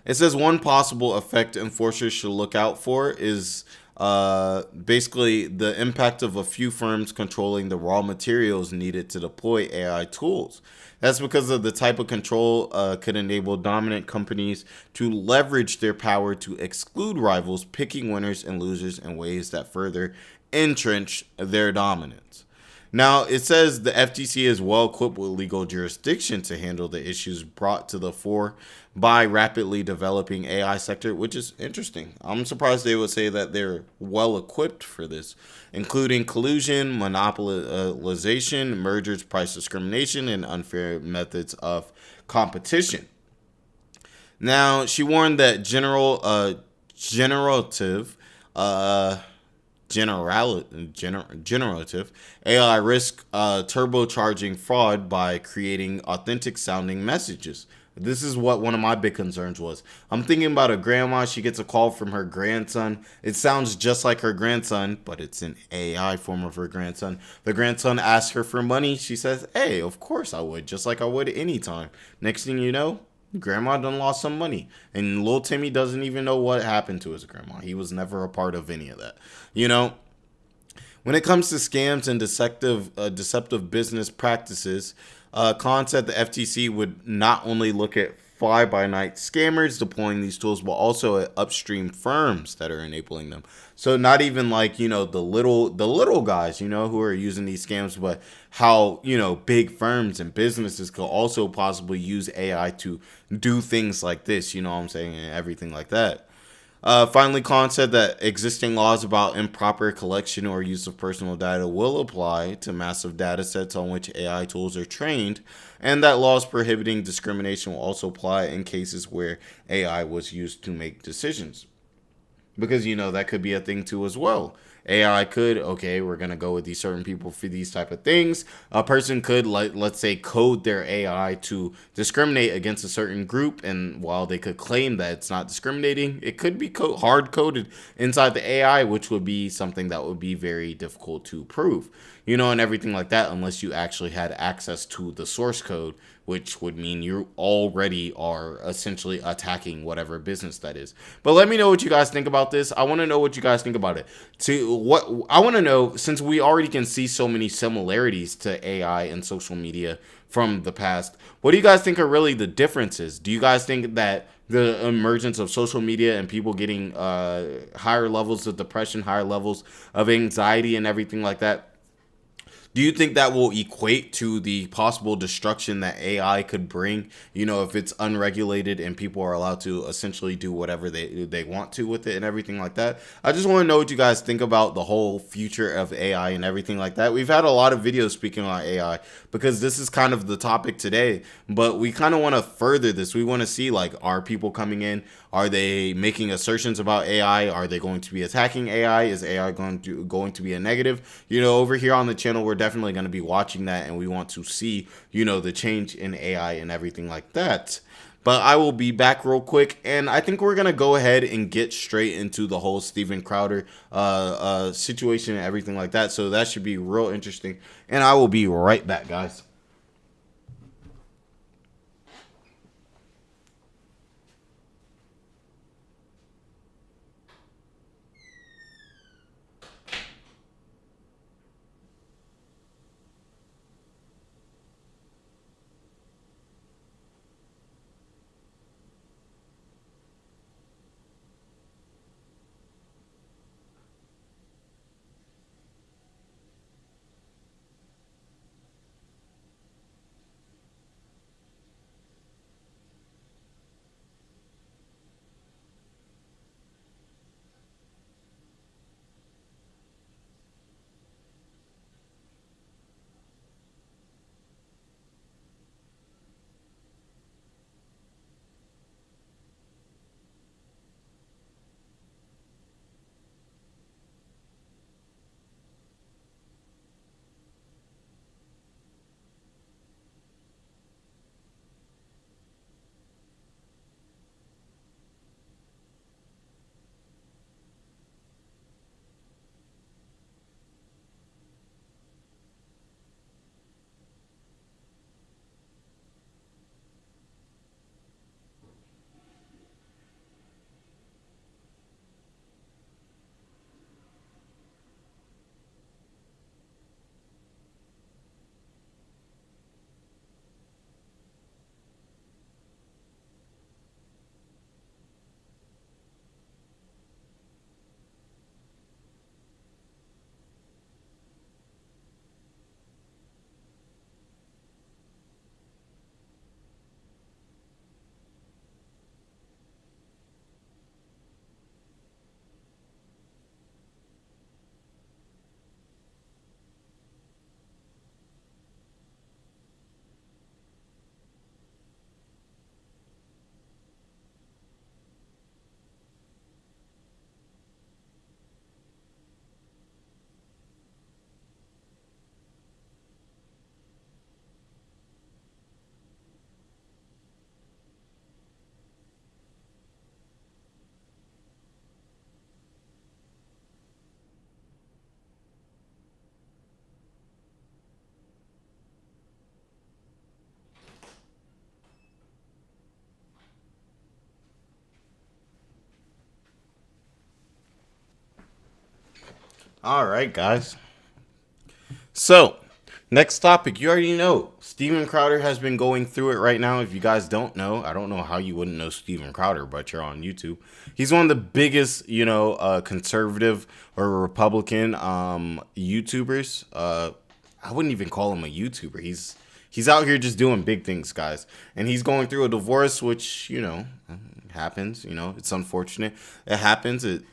it says one possible effect enforcers should look out for is basically the impact of a few firms controlling the raw materials needed to deploy AI tools. That's because of the type of control could enable dominant companies to leverage their power to exclude rivals, picking winners and losers in ways that further entrench their dominance. Now, it says the FTC is well equipped with legal jurisdiction to handle the issues brought to the fore by rapidly developing AI sector, which is interesting. I'm surprised they would say that they're well equipped for this, including collusion, monopolization, mergers, price discrimination, and unfair methods of competition. Now, she warned that generative AI risk turbocharging fraud by creating authentic sounding messages. This is what one of my big concerns was. I'm thinking about a grandma. She gets a call from her grandson. It sounds just like her grandson, but it's an AI form of her grandson. The grandson asks her for money. She says, hey, of course I would, just like I would anytime. Next thing you know, grandma done lost some money. And little Timmy doesn't even know what happened to his grandma. He was never a part of any of that. You know, when it comes to scams and deceptive business practices, Khan said the FTC would not only look at fly-by-night scammers deploying these tools, but also at upstream firms that are enabling them. So not even like, you know, the little guys, you know, who are using these scams, but how, you know, big firms and businesses could also possibly use AI to do things like this, you know what I'm saying, and everything like that. Finally, Khan said that existing laws about improper collection or use of personal data will apply to massive data sets on which AI tools are trained, and that laws prohibiting discrimination will also apply in cases where AI was used to make decisions. Because, you know, that could be a thing too as well. AI could, okay, we're going to go with these certain people for these type of things. A person could, like, let's say, code their AI to discriminate against a certain group. And while they could claim that it's not discriminating, it could be hard-coded inside the AI, which would be something that would be very difficult to prove, you know, and everything like that, unless you actually had access to the source code, which would mean you already are essentially attacking whatever business that is. But let me know what you guys think about this. I want to know what you guys think about it. I want to know, since we already can see so many similarities to AI and social media from the past, what do you guys think are really the differences? Do you guys think that the emergence of social media and people getting higher levels of depression, higher levels of anxiety and everything like that, do you think that will equate to the possible destruction that AI could bring, you know, if it's unregulated and people are allowed to essentially do whatever they want to with it and everything like that? I just want to know what you guys think about the whole future of AI and everything like that. We've had a lot of videos speaking on AI because this is kind of the topic today, but we kind of want to further this. We want to see, like, are people coming in? Are they making assertions about AI? Are they going to be attacking AI? Is AI going to be a negative? You know, over here on the channel, we're definitely going to be watching that, and we want to see, you know, the change in AI and everything like that. But I will be back real quick, and I think we're gonna go ahead and get straight into the whole Steven Crowder situation and everything like that. So that should be real interesting, and I will be right back, guys. All right, guys. So, next topic. You already know. Steven Crowder has been going through it right now. If you guys don't know, I don't know how you wouldn't know Steven Crowder, but you're on YouTube. He's one of the biggest, conservative or Republican YouTubers. I wouldn't even call him a YouTuber. He's out here just doing big things, guys. And he's going through a divorce, which, happens. It's unfortunate. It happens. It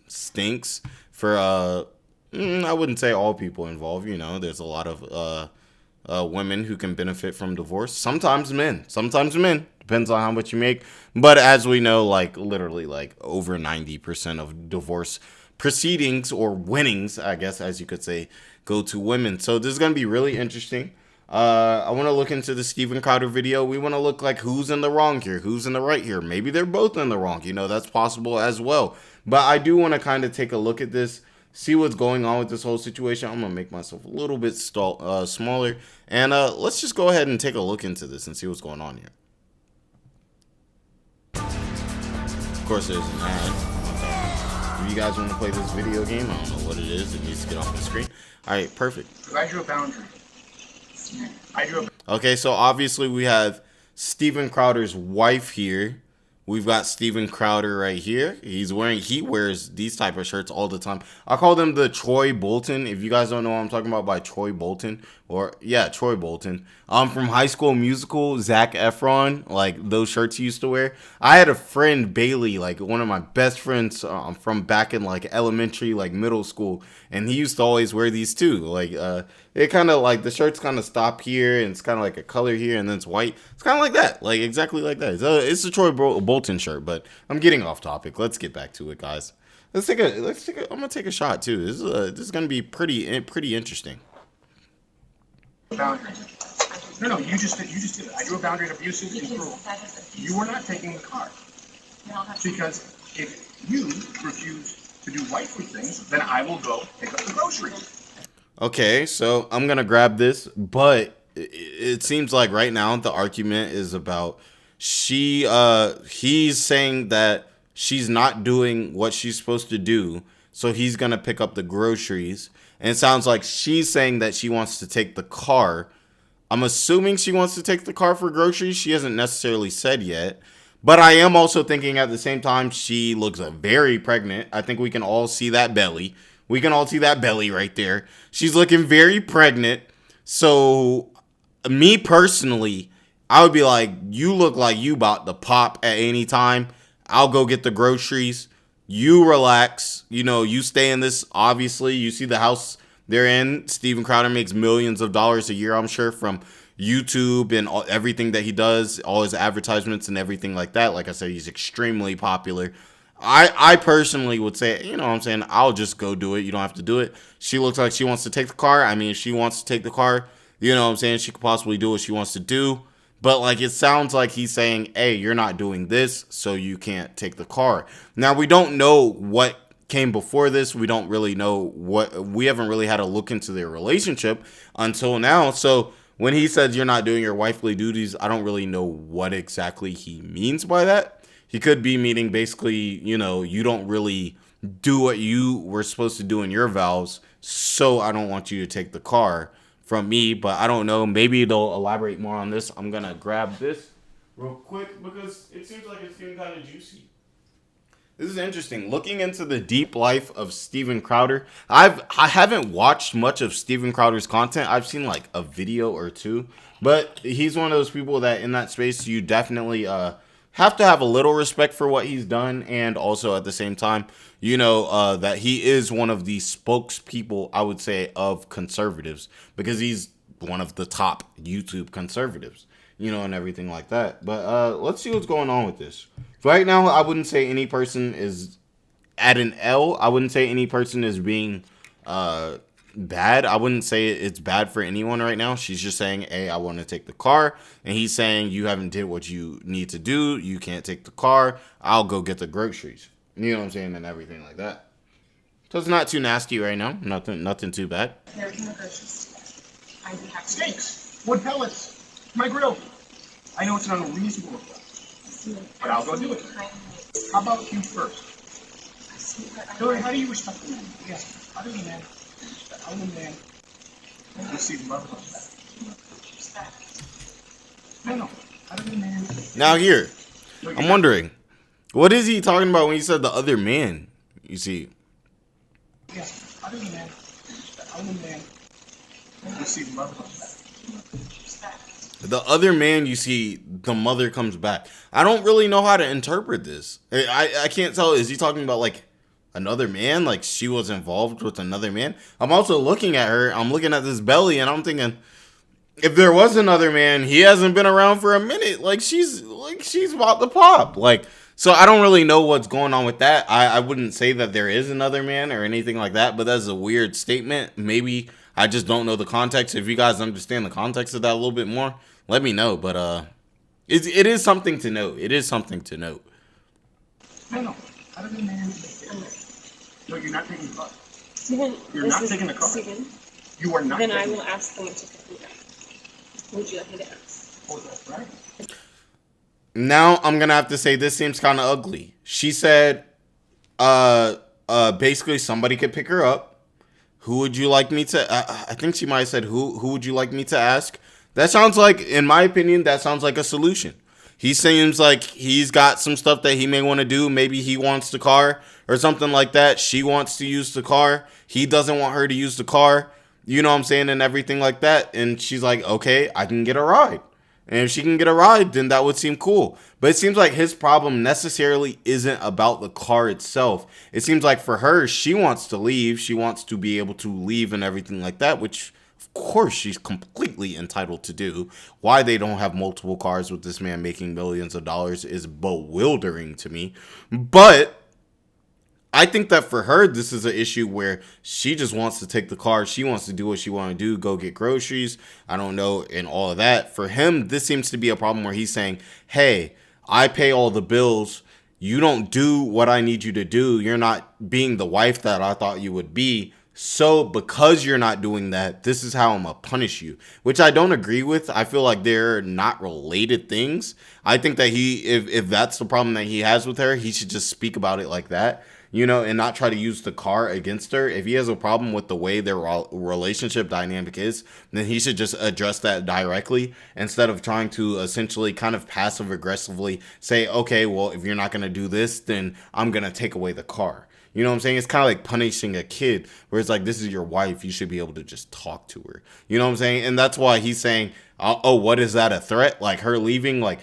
stinks for I wouldn't say all people involved. There's a lot of women who can benefit from divorce. Sometimes men. Depends on how much you make. But as we know, literally over 90% of divorce proceedings or winnings, I guess, as you could say, go to women. So this is going to be really interesting. I want to look into the Steven Crowder video. We want to look like who's in the wrong here, who's in the right here. Maybe they're both in the wrong. That's possible as well. But I do want to kind of take a look at this, see what's going on with this whole situation. I'm going to make myself a little bit smaller. And let's just go ahead and take a look into this and see what's going on here. Of course, there's an ad. Okay. If you guys want to play this video game, I don't know what it is. It needs to get off the screen. All right, perfect. I drew a boundary. Okay, so obviously we have Steven Crowder's wife here. We've got Steven Crowder right here. He wears these type of shirts all the time. I call them the Troy Bolton. If you guys don't know what I'm talking about by Troy Bolton, Troy Bolton. From High School Musical, Zac Efron, those shirts he used to wear. I had a friend, Bailey, one of my best friends from back in elementary, middle school, and he used to always wear these too. It kind of the shirts kind of stop here, and it's kind of like a color here, and then it's white. It's kind of like that, exactly like that. It's a Troy Bolton shirt, but I'm getting off topic. Let's get back to it, guys. I'm gonna take a shot too. This is gonna be pretty interesting. Boundary. No, you just did it. I drew a boundary of abusive and cruel. You are not taking the car. Because if you refuse to do wifely things, then I will go pick up the groceries. Okay, so I'm gonna grab this, but it seems like right now the argument is about he's saying that she's not doing what she's supposed to do, so he's gonna pick up the groceries. And it sounds like she's saying that she wants to take the car. I'm assuming she wants to take the car for groceries. She hasn't necessarily said yet. But I am also thinking at the same time, she looks very pregnant. I think we can all see that belly. We can all see that belly right there. She's looking very pregnant. So, me personally, I would be like, you look like you about to pop at any time. I'll go get the groceries. You relax. You know, you stay in this, obviously. You see the house they're in. Steven Crowder makes millions of dollars a year, I'm sure, from YouTube and everything that he does, all his advertisements and everything like that. Like I said, he's extremely popular. I personally would say, you know what I'm saying, I'll just go do it. You don't have to do it. She looks like she wants to take the car. I mean, if she wants to take the car, you know what I'm saying, she could possibly do what she wants to do. But like, it sounds like he's saying, hey, you're not doing this, so you can't take the car. Now, we don't know what came before this. We don't really know we haven't really had a look into their relationship until now. So when he says you're not doing your wifely duties, I don't really know what exactly he means by that. He could be meaning basically, you know, you don't really do what you were supposed to do in your vows, so I don't want you to take the car from me. But I don't know. Maybe they'll elaborate more on this. I'm going to grab this real quick because it seems like it's getting kind of juicy. This is interesting. Looking into the deep life of Steven Crowder. I haven't watched much of Steven Crowder's content. I've seen like a video or two. But he's one of those people that in that space you definitely have to have a little respect for what he's done. And also at the same time, you know, that he is one of the spokespeople, I would say, of conservatives. Because he's one of the top YouTube conservatives, you know, and everything like that. But let's see what's going on with this. Right now, I wouldn't say any person is at an L. I wouldn't say any person is being bad. I wouldn't say it's bad for anyone right now. She's just saying, hey, I want to take the car. And he's saying, you haven't did what you need to do. You can't take the car. I'll go get the groceries. You know what I'm saying? And everything like that. So it's not too nasty right now. Nothing too bad. Steaks, wood pellets, my grill. I know it's an unreasonable request, but I'll go do it. How about you first? Hillary, how do you respect the man? Yes, how do you, man? I'm the man. You see the love of that. No. How do you, man? Now here, I'm wondering, what is he talking about when he said the other man? You see. Yes, how do you, man? I'm the man. You see the love of that. The other man, you see, the mother comes back. I don't really know how to interpret this. I can't tell. Is he talking about like another man? Like she was involved with another man? I'm also looking at her. I'm looking at this belly and I'm thinking, if there was another man, he hasn't been around for a minute. Like she's about to pop. Like, so I don't really know what's going on with that. I wouldn't say that there is another man or anything like that, but that's a weird statement. Maybe I just don't know the context. If you guys understand the context of that a little bit more, let me know. But it is something to note. It is something to note. No. How do you, man? No, you're not taking the car. Steven, You're not taking the car. Steven, you are not. Then I will ask them to pick me up. Would you like me to ask? Oh, that's right. Now I'm gonna have to say this seems kind of ugly. She said, basically somebody could pick her up. Who would you like me to? I think she might have said who would you like me to ask? That sounds like, in my opinion, that sounds like a solution. He seems like he's got some stuff that he may want to do. Maybe he wants the car or something like that. She wants to use the car. He doesn't want her to use the car. You know what I'm saying? And everything like that. And she's like, okay, I can get a ride. And if she can get a ride, then that would seem cool. But it seems like his problem necessarily isn't about the car itself. It seems like for her, she wants to leave. She wants to be able to leave and everything like that, which of course she's completely entitled to do. Why they don't have multiple cars with this man making millions of dollars is bewildering to me. But I think that for her, this is an issue where she just wants to take the car. She wants to do what she want to do, go get groceries. I don't know, and all of that. For him, this seems to be a problem where he's saying, hey, I pay all the bills. You don't do what I need you to do. You're not being the wife that I thought you would be. So because you're not doing that, this is how I'm going to punish you, which I don't agree with. I feel like they're not related things. I think that if that's the problem that he has with her, he should just speak about it like that, and not try to use the car against her. If he has a problem with the way their relationship dynamic is, then he should just address that directly instead of trying to essentially kind of passive aggressively say, okay, well, if you're not going to do this, then I'm going to take away the car. You know what I'm saying? It's kind of like punishing a kid where it's like, this is your wife. You should be able to just talk to her. You know what I'm saying? And that's why he's saying, oh, what is that, a threat? Like her leaving? Like,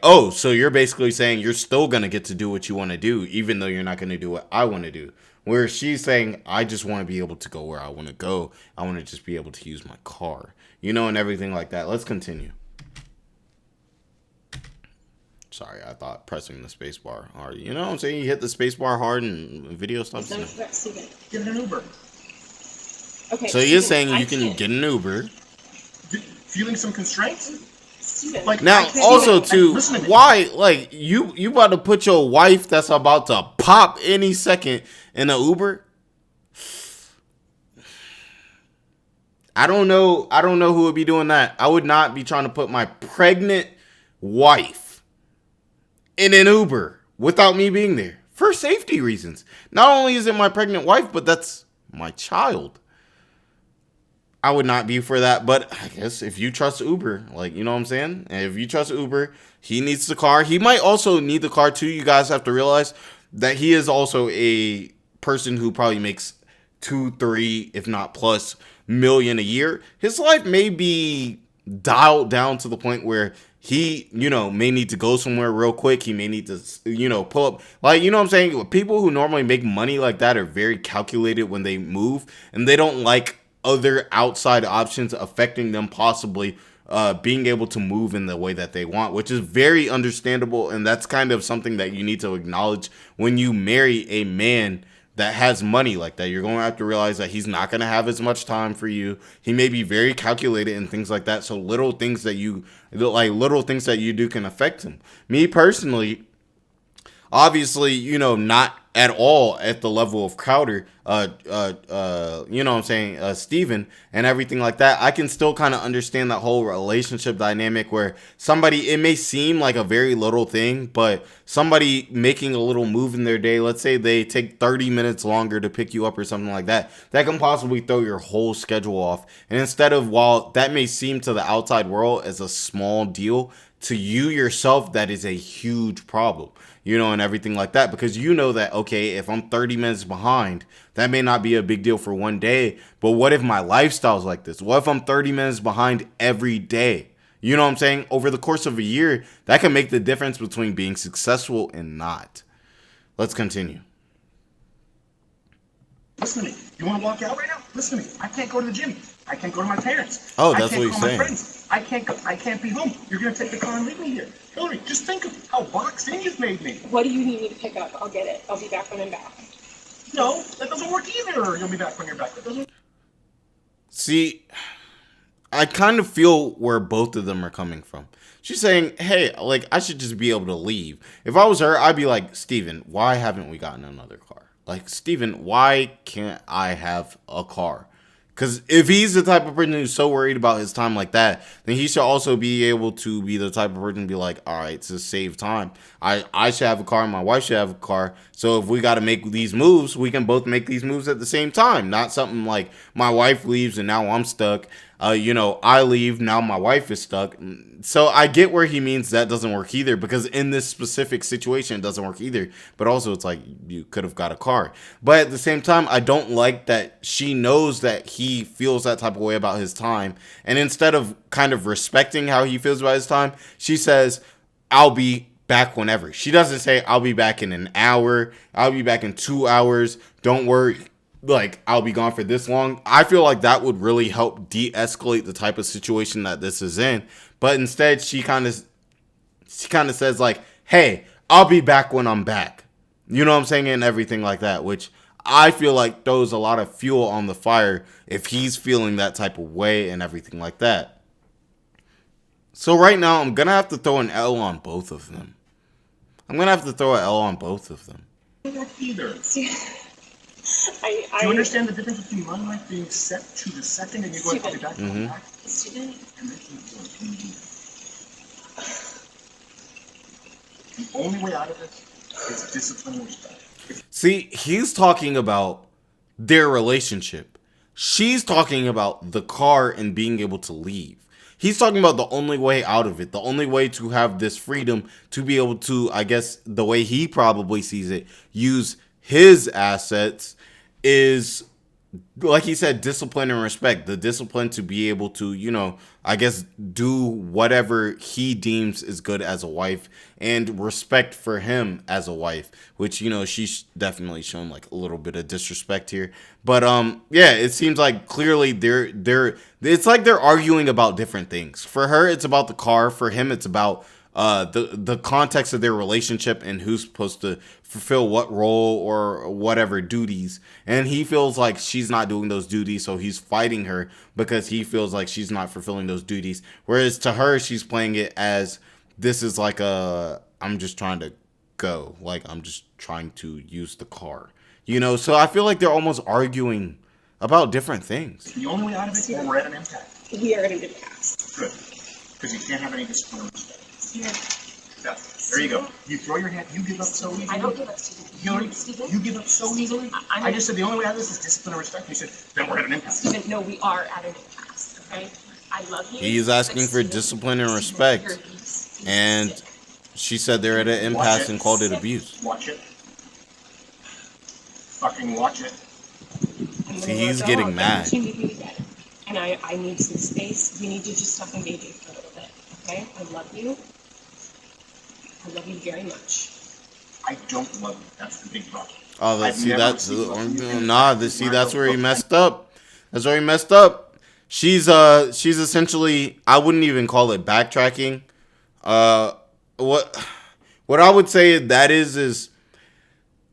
oh, so you're basically saying you're still going to get to do what you want to do, even though you're not going to do what I want to do. Where she's saying, I just want to be able to go where I want to go. I want to just be able to use my car, and everything like that. Let's continue. Sorry, I thought pressing the space bar hard. You know what I'm saying? You hit the space bar hard and video stuff. Get an Uber. Okay. So you're saying you can get an Uber. Feeling some constraints? Like, now, also, too, why, like, you about to put your wife that's about to pop any second in an Uber? I don't know who would be doing that. I would not be trying to put my pregnant wife in an Uber without me being there for safety reasons. Not only is it my pregnant wife, but that's my child. I would not be for that, but I guess if you trust Uber, like, you know what I'm saying? And if you trust Uber, he needs the car. He might also need the car too. You guys have to realize that he is also a person who probably makes 2, 3, if not plus million a year. His life may be dialed down to the point where he, may need to go somewhere real quick. He may need to, pull up. Like, you know what I'm saying? People who normally make money like that are very calculated when they move, and they don't like other outside options affecting them possibly being able to move in the way that they want, which is very understandable. And that's kind of something that you need to acknowledge when you marry a man that has money like that. You're going to have to realize that he's not going to have as much time for you. He may be very calculated and things like that. So little things that you do can affect him. Me personally, obviously, not at all at the level of Crowder, Steven and everything like that. I can still kind of understand that whole relationship dynamic where it may seem like a very little thing, but somebody making a little move in their day, let's say they take 30 minutes longer to pick you up or something like that, that can possibly throw your whole schedule off. And instead of, while that may seem to the outside world as a small deal, to you yourself, that is a huge problem. And everything like that, because that, okay, if I'm 30 minutes behind, that may not be a big deal for one day, but what if my lifestyle's like this? What if I'm 30 minutes behind every day? You know what I'm saying? Over the course of a year, that can make the difference between being successful and not. Let's continue. Listen to me. You want to walk out right now? Listen to me. I can't go to the gym. I can't go to my parents. Oh, that's what he's saying. I can't be home. You're going to take the car and leave me here. Hillary, just think of how boxed in you've made me. What do you need me to pick up? I'll get it. I'll be back when I'm back. No, that doesn't work either. You'll be back when you're back. That doesn't. See, I kind of feel where both of them are coming from. She's saying, hey, like, I should just be able to leave. If I was her, I'd be like, Steven, why haven't we gotten another car? Like, Steven, why can't I have a car? Because if he's the type of person who's so worried about his time like that, then he should also be able to be the type of person to be like, all right, to save time, I should have a car and my wife should have a car. So if we got to make these moves, we can both make these moves at the same time. Not something like my wife leaves and now I'm stuck. I leave, now my wife is stuck. So I get where he means that doesn't work either, because in this specific situation, it doesn't work either. But also it's like, you could have got a car. But at the same time, I don't like that she knows that he feels that type of way about his time. And instead of kind of respecting how he feels about his time, she says, I'll be back whenever. She doesn't say, I'll be back in an hour. I'll be back in 2 hours. Don't worry. Like, I'll be gone for this long. I feel like that would really help de-escalate the type of situation that this is in. But instead, she kind of says like, hey, I'll be back when I'm back. You know what I'm saying? And everything like that, which I feel like throws a lot of fuel on the fire if he's feeling that type of way and everything like that. So right now, I'm going to have to throw an L on both of them. I'm going to have to throw an L on both of them. Either. Do you understand the difference between my life being set to the second and you going to back and back? Student. And making the only way out of this is discipline and respect. See, he's talking about their relationship. She's talking about the car and being able to leave. He's talking about the only way out of it, the only way to have this freedom to be able to, I guess, the way he probably sees it, use his assets is, like he said, discipline and respect. The discipline to be able to, you know, I guess, do whatever he deems is good as a wife, and respect for him as a wife, which, you know, she's definitely shown like a little bit of disrespect here. But yeah, it seems like clearly it's like they're arguing about different things. For her, it's about the car. For him, it's about the context of their relationship and who's supposed to fulfill what role or whatever duties. And he feels like she's not doing those duties, so he's fighting her because he feels like she's not fulfilling those duties. Whereas to her, she's playing it as, this is like I'm just trying to go. Like, I'm just trying to use the car. You know, so I feel like they're almost arguing about different things. The only way out of it is we're at an impasse. We are at an impasse. Good. Because you can't have any discipline or respect. Yeah. There you go. You throw your hand. You give up so easily. I don't give up, Stephen. You give up so easily. I just said the only way out of this is discipline and respect. You said, then we're at an impasse. Stephen, no, we are at an impasse, okay? I love you. He's asking for discipline and respect. And she said they're at an impasse and called it abuse. Watch it. Fucking watch it. See, he's getting mad. And I need some space. We need to just stop engaging for a little bit, okay? I love you. I love you very much. I don't love you. That's the big problem. Oh, that's where he messed up. That's where he messed up. She's essentially, I wouldn't even call it backtracking. What I would say that is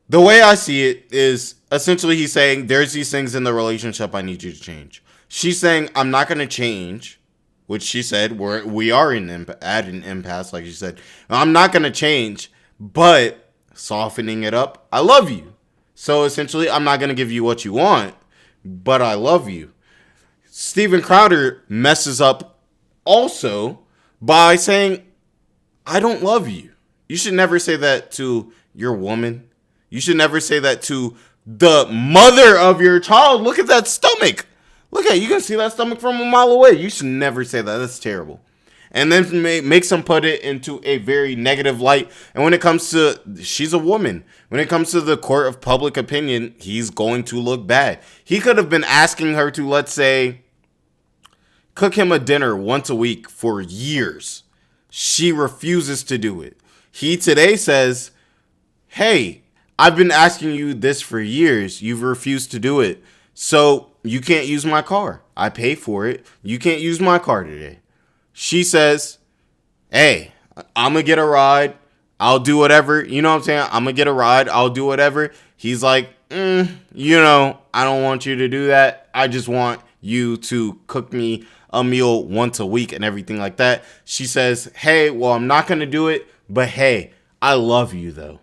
the way I see it is essentially he's saying there's these things in the relationship I need you to change. She's saying I'm not going to change, which she said we are at an impasse, like she said. I'm not going to change, but softening it up, I love you. So essentially, I'm not going to give you what you want, but I love you. Steven Crowder messes up also by saying, I don't love you. You should never say that to your woman. You should never say that to the mother of your child. Look at that stomach. Look at it. You can see that stomach from a mile away. You should never say that. That's terrible. And then makes him put it into a very negative light. And when it comes to, she's a woman. When it comes to the court of public opinion, he's going to look bad. He could have been asking her to, let's say, cook him a dinner once a week for years. She refuses to do it. He today says, hey, I've been asking you this for years. You've refused to do it. So you can't use my car. I pay for it. You can't use my car today. She says, hey, I'm going to get a ride. I'll do whatever. You know what I'm saying? I'm going to get a ride. I'll do whatever. He's like, I don't want you to do that. I just want you to cook me a meal once a week and everything like that. She says, hey, well, I'm not going to do it. But hey, I love you, though.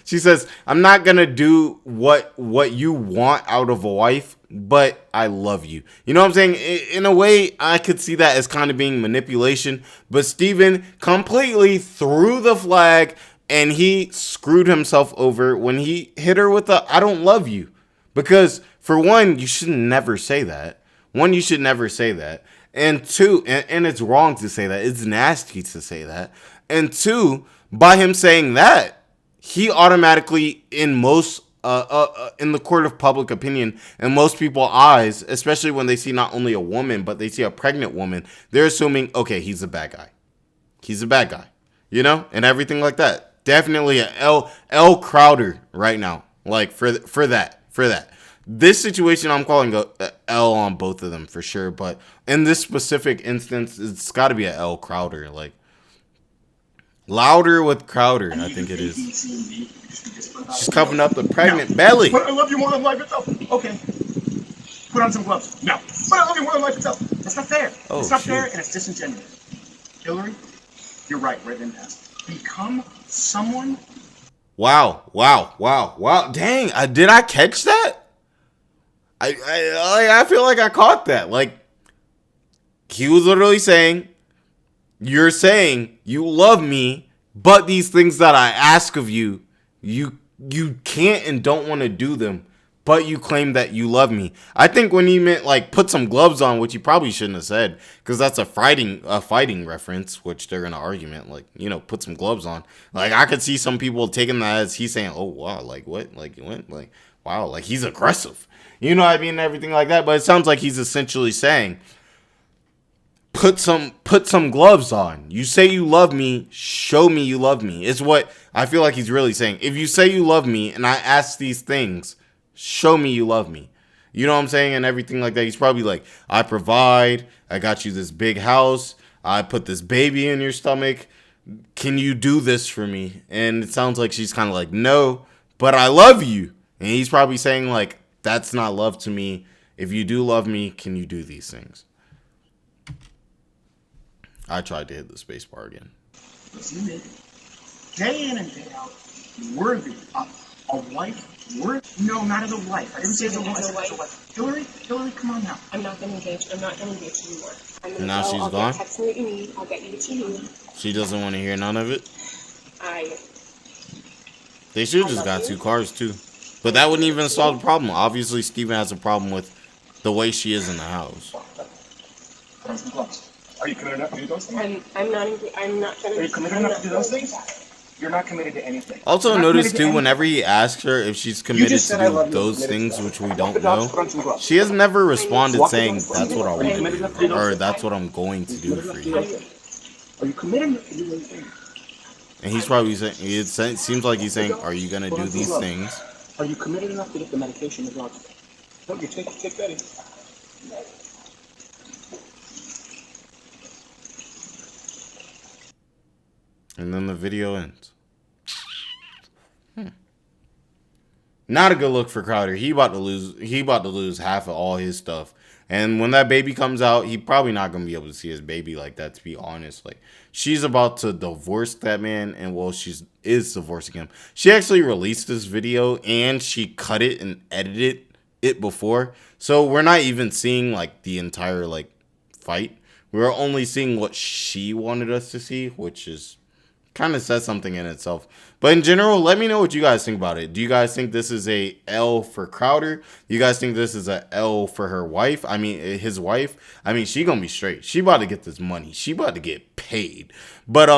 She says, I'm not going to do what you want out of a wife, but I love you. You know what I'm saying? In a way, I could see that as kind of being manipulation. But Steven completely threw the flag and he screwed himself over when he hit her with the I don't love you. Because for one, you should never say that. One, you should never say that. And two, and it's wrong to say that. It's nasty to say that. And two, by him saying that, he automatically, in most, in the court of public opinion, in most people's eyes, especially when they see not only a woman, but they see a pregnant woman, they're assuming, okay, he's a bad guy. He's a bad guy, you know, and everything like that. Definitely an L Crowder right now, like for that. This situation, I'm calling a L on both of them for sure, but in this specific instance, it's got to be an L Crowder, like Louder with Crowder, I think it is. She's covering up the pregnant belly. But I love you more than life itself. Okay. Put on some gloves. No. But I love you more than life itself. That's not fair. Oh, it's not shoot. fair and it's disingenuous. Hillary, you're right. Right in past. Become someone. Wow. Dang, did I catch that? I feel like I caught that. Like, he was literally saying, you're saying you love me, but these things that I ask of you, you can't and don't want to do them, but you claim that you love me. I think when he meant like put some gloves on, which he probably shouldn't have said, because that's a fighting reference, which they're in an argument, like, you know, put some gloves on. Like, I could see some people taking that as he's saying, oh wow, like what? Like wow, like he's aggressive. You know what I mean? Everything like that. But it sounds like he's essentially saying, put some gloves on. You say you love me, show me you love me. It's what I feel like he's really saying. If you say you love me and I ask these things, show me you love me. You know what I'm saying? And everything like that. He's probably like, I provide, I got you this big house, I put this baby in your stomach. Can you do this for me? And it sounds like she's kind of like, no, but I love you. And he's probably saying like, that's not love to me. If you do love me, can you do these things? I tried to hit the space bar again. You make day in and day out worthy of a wife. No, not as a wife. I didn't say as a wife. Hillary, come on now. I'm not going to engage. I'm not going to engage anymore. I'm gonna Now go. she's I'll gone? Get text me what you need. I'll get you what you need. She doesn't want to hear none of it. I They should have just got 2 cars too. But that wouldn't even solve the problem. Obviously, Steven has a problem with the way she is in the house. Put on some gloves. Are you committed enough to do those things? I'm not going to. Are you committed enough to do those things? You're not committed to anything. Also, notice too, whenever he asks her if she's committed to do those things, which we don't know, she has never responded saying, that's what I want, or that's what I'm going to do for you. Are you committed enough to do those things? And he's probably saying, it seems like he's saying, are you going to do these things? Are you committed enough to get the medication as well? No, you take that in. And then the video ends. Not a good look for Crowder. He about to lose half of all his stuff. And when that baby comes out, he probably not gonna be able to see his baby like that, to be honest. Like, she's about to divorce that man, and well, is divorcing him. She actually released this video and she cut it and edited it before. So we're not even seeing like the entire like fight. We're only seeing what she wanted us to see, which is kind of says something in itself. But in general, let me know what you guys think about it. Do you guys think this is a L for Crowder? Do you guys think this is a L for her wife? I mean, his wife. I mean, she gonna be straight. She about to get this money. She about to get paid. But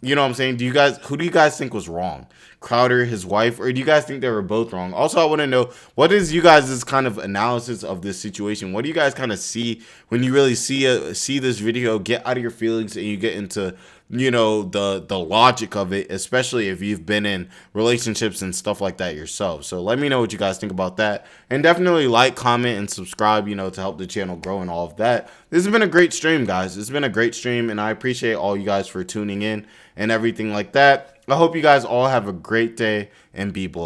you know what I'm saying? Who do you guys think was wrong? Crowder, his wife, or do you guys think they were both wrong? Also, I want to know, what is you guys' kind of analysis of this situation? What do you guys kind of see when you really see this video? Get out of your feelings and you get into, you know, the logic of it, especially if you've been in relationships and stuff like that yourself. So let me know what you guys think about that, and definitely like, comment, and subscribe, you know, to help the channel grow and all of that. This has been a great stream, guys. It's been a great stream, and I appreciate all you guys for tuning in and everything like that. I hope you guys all have a great day and be blessed.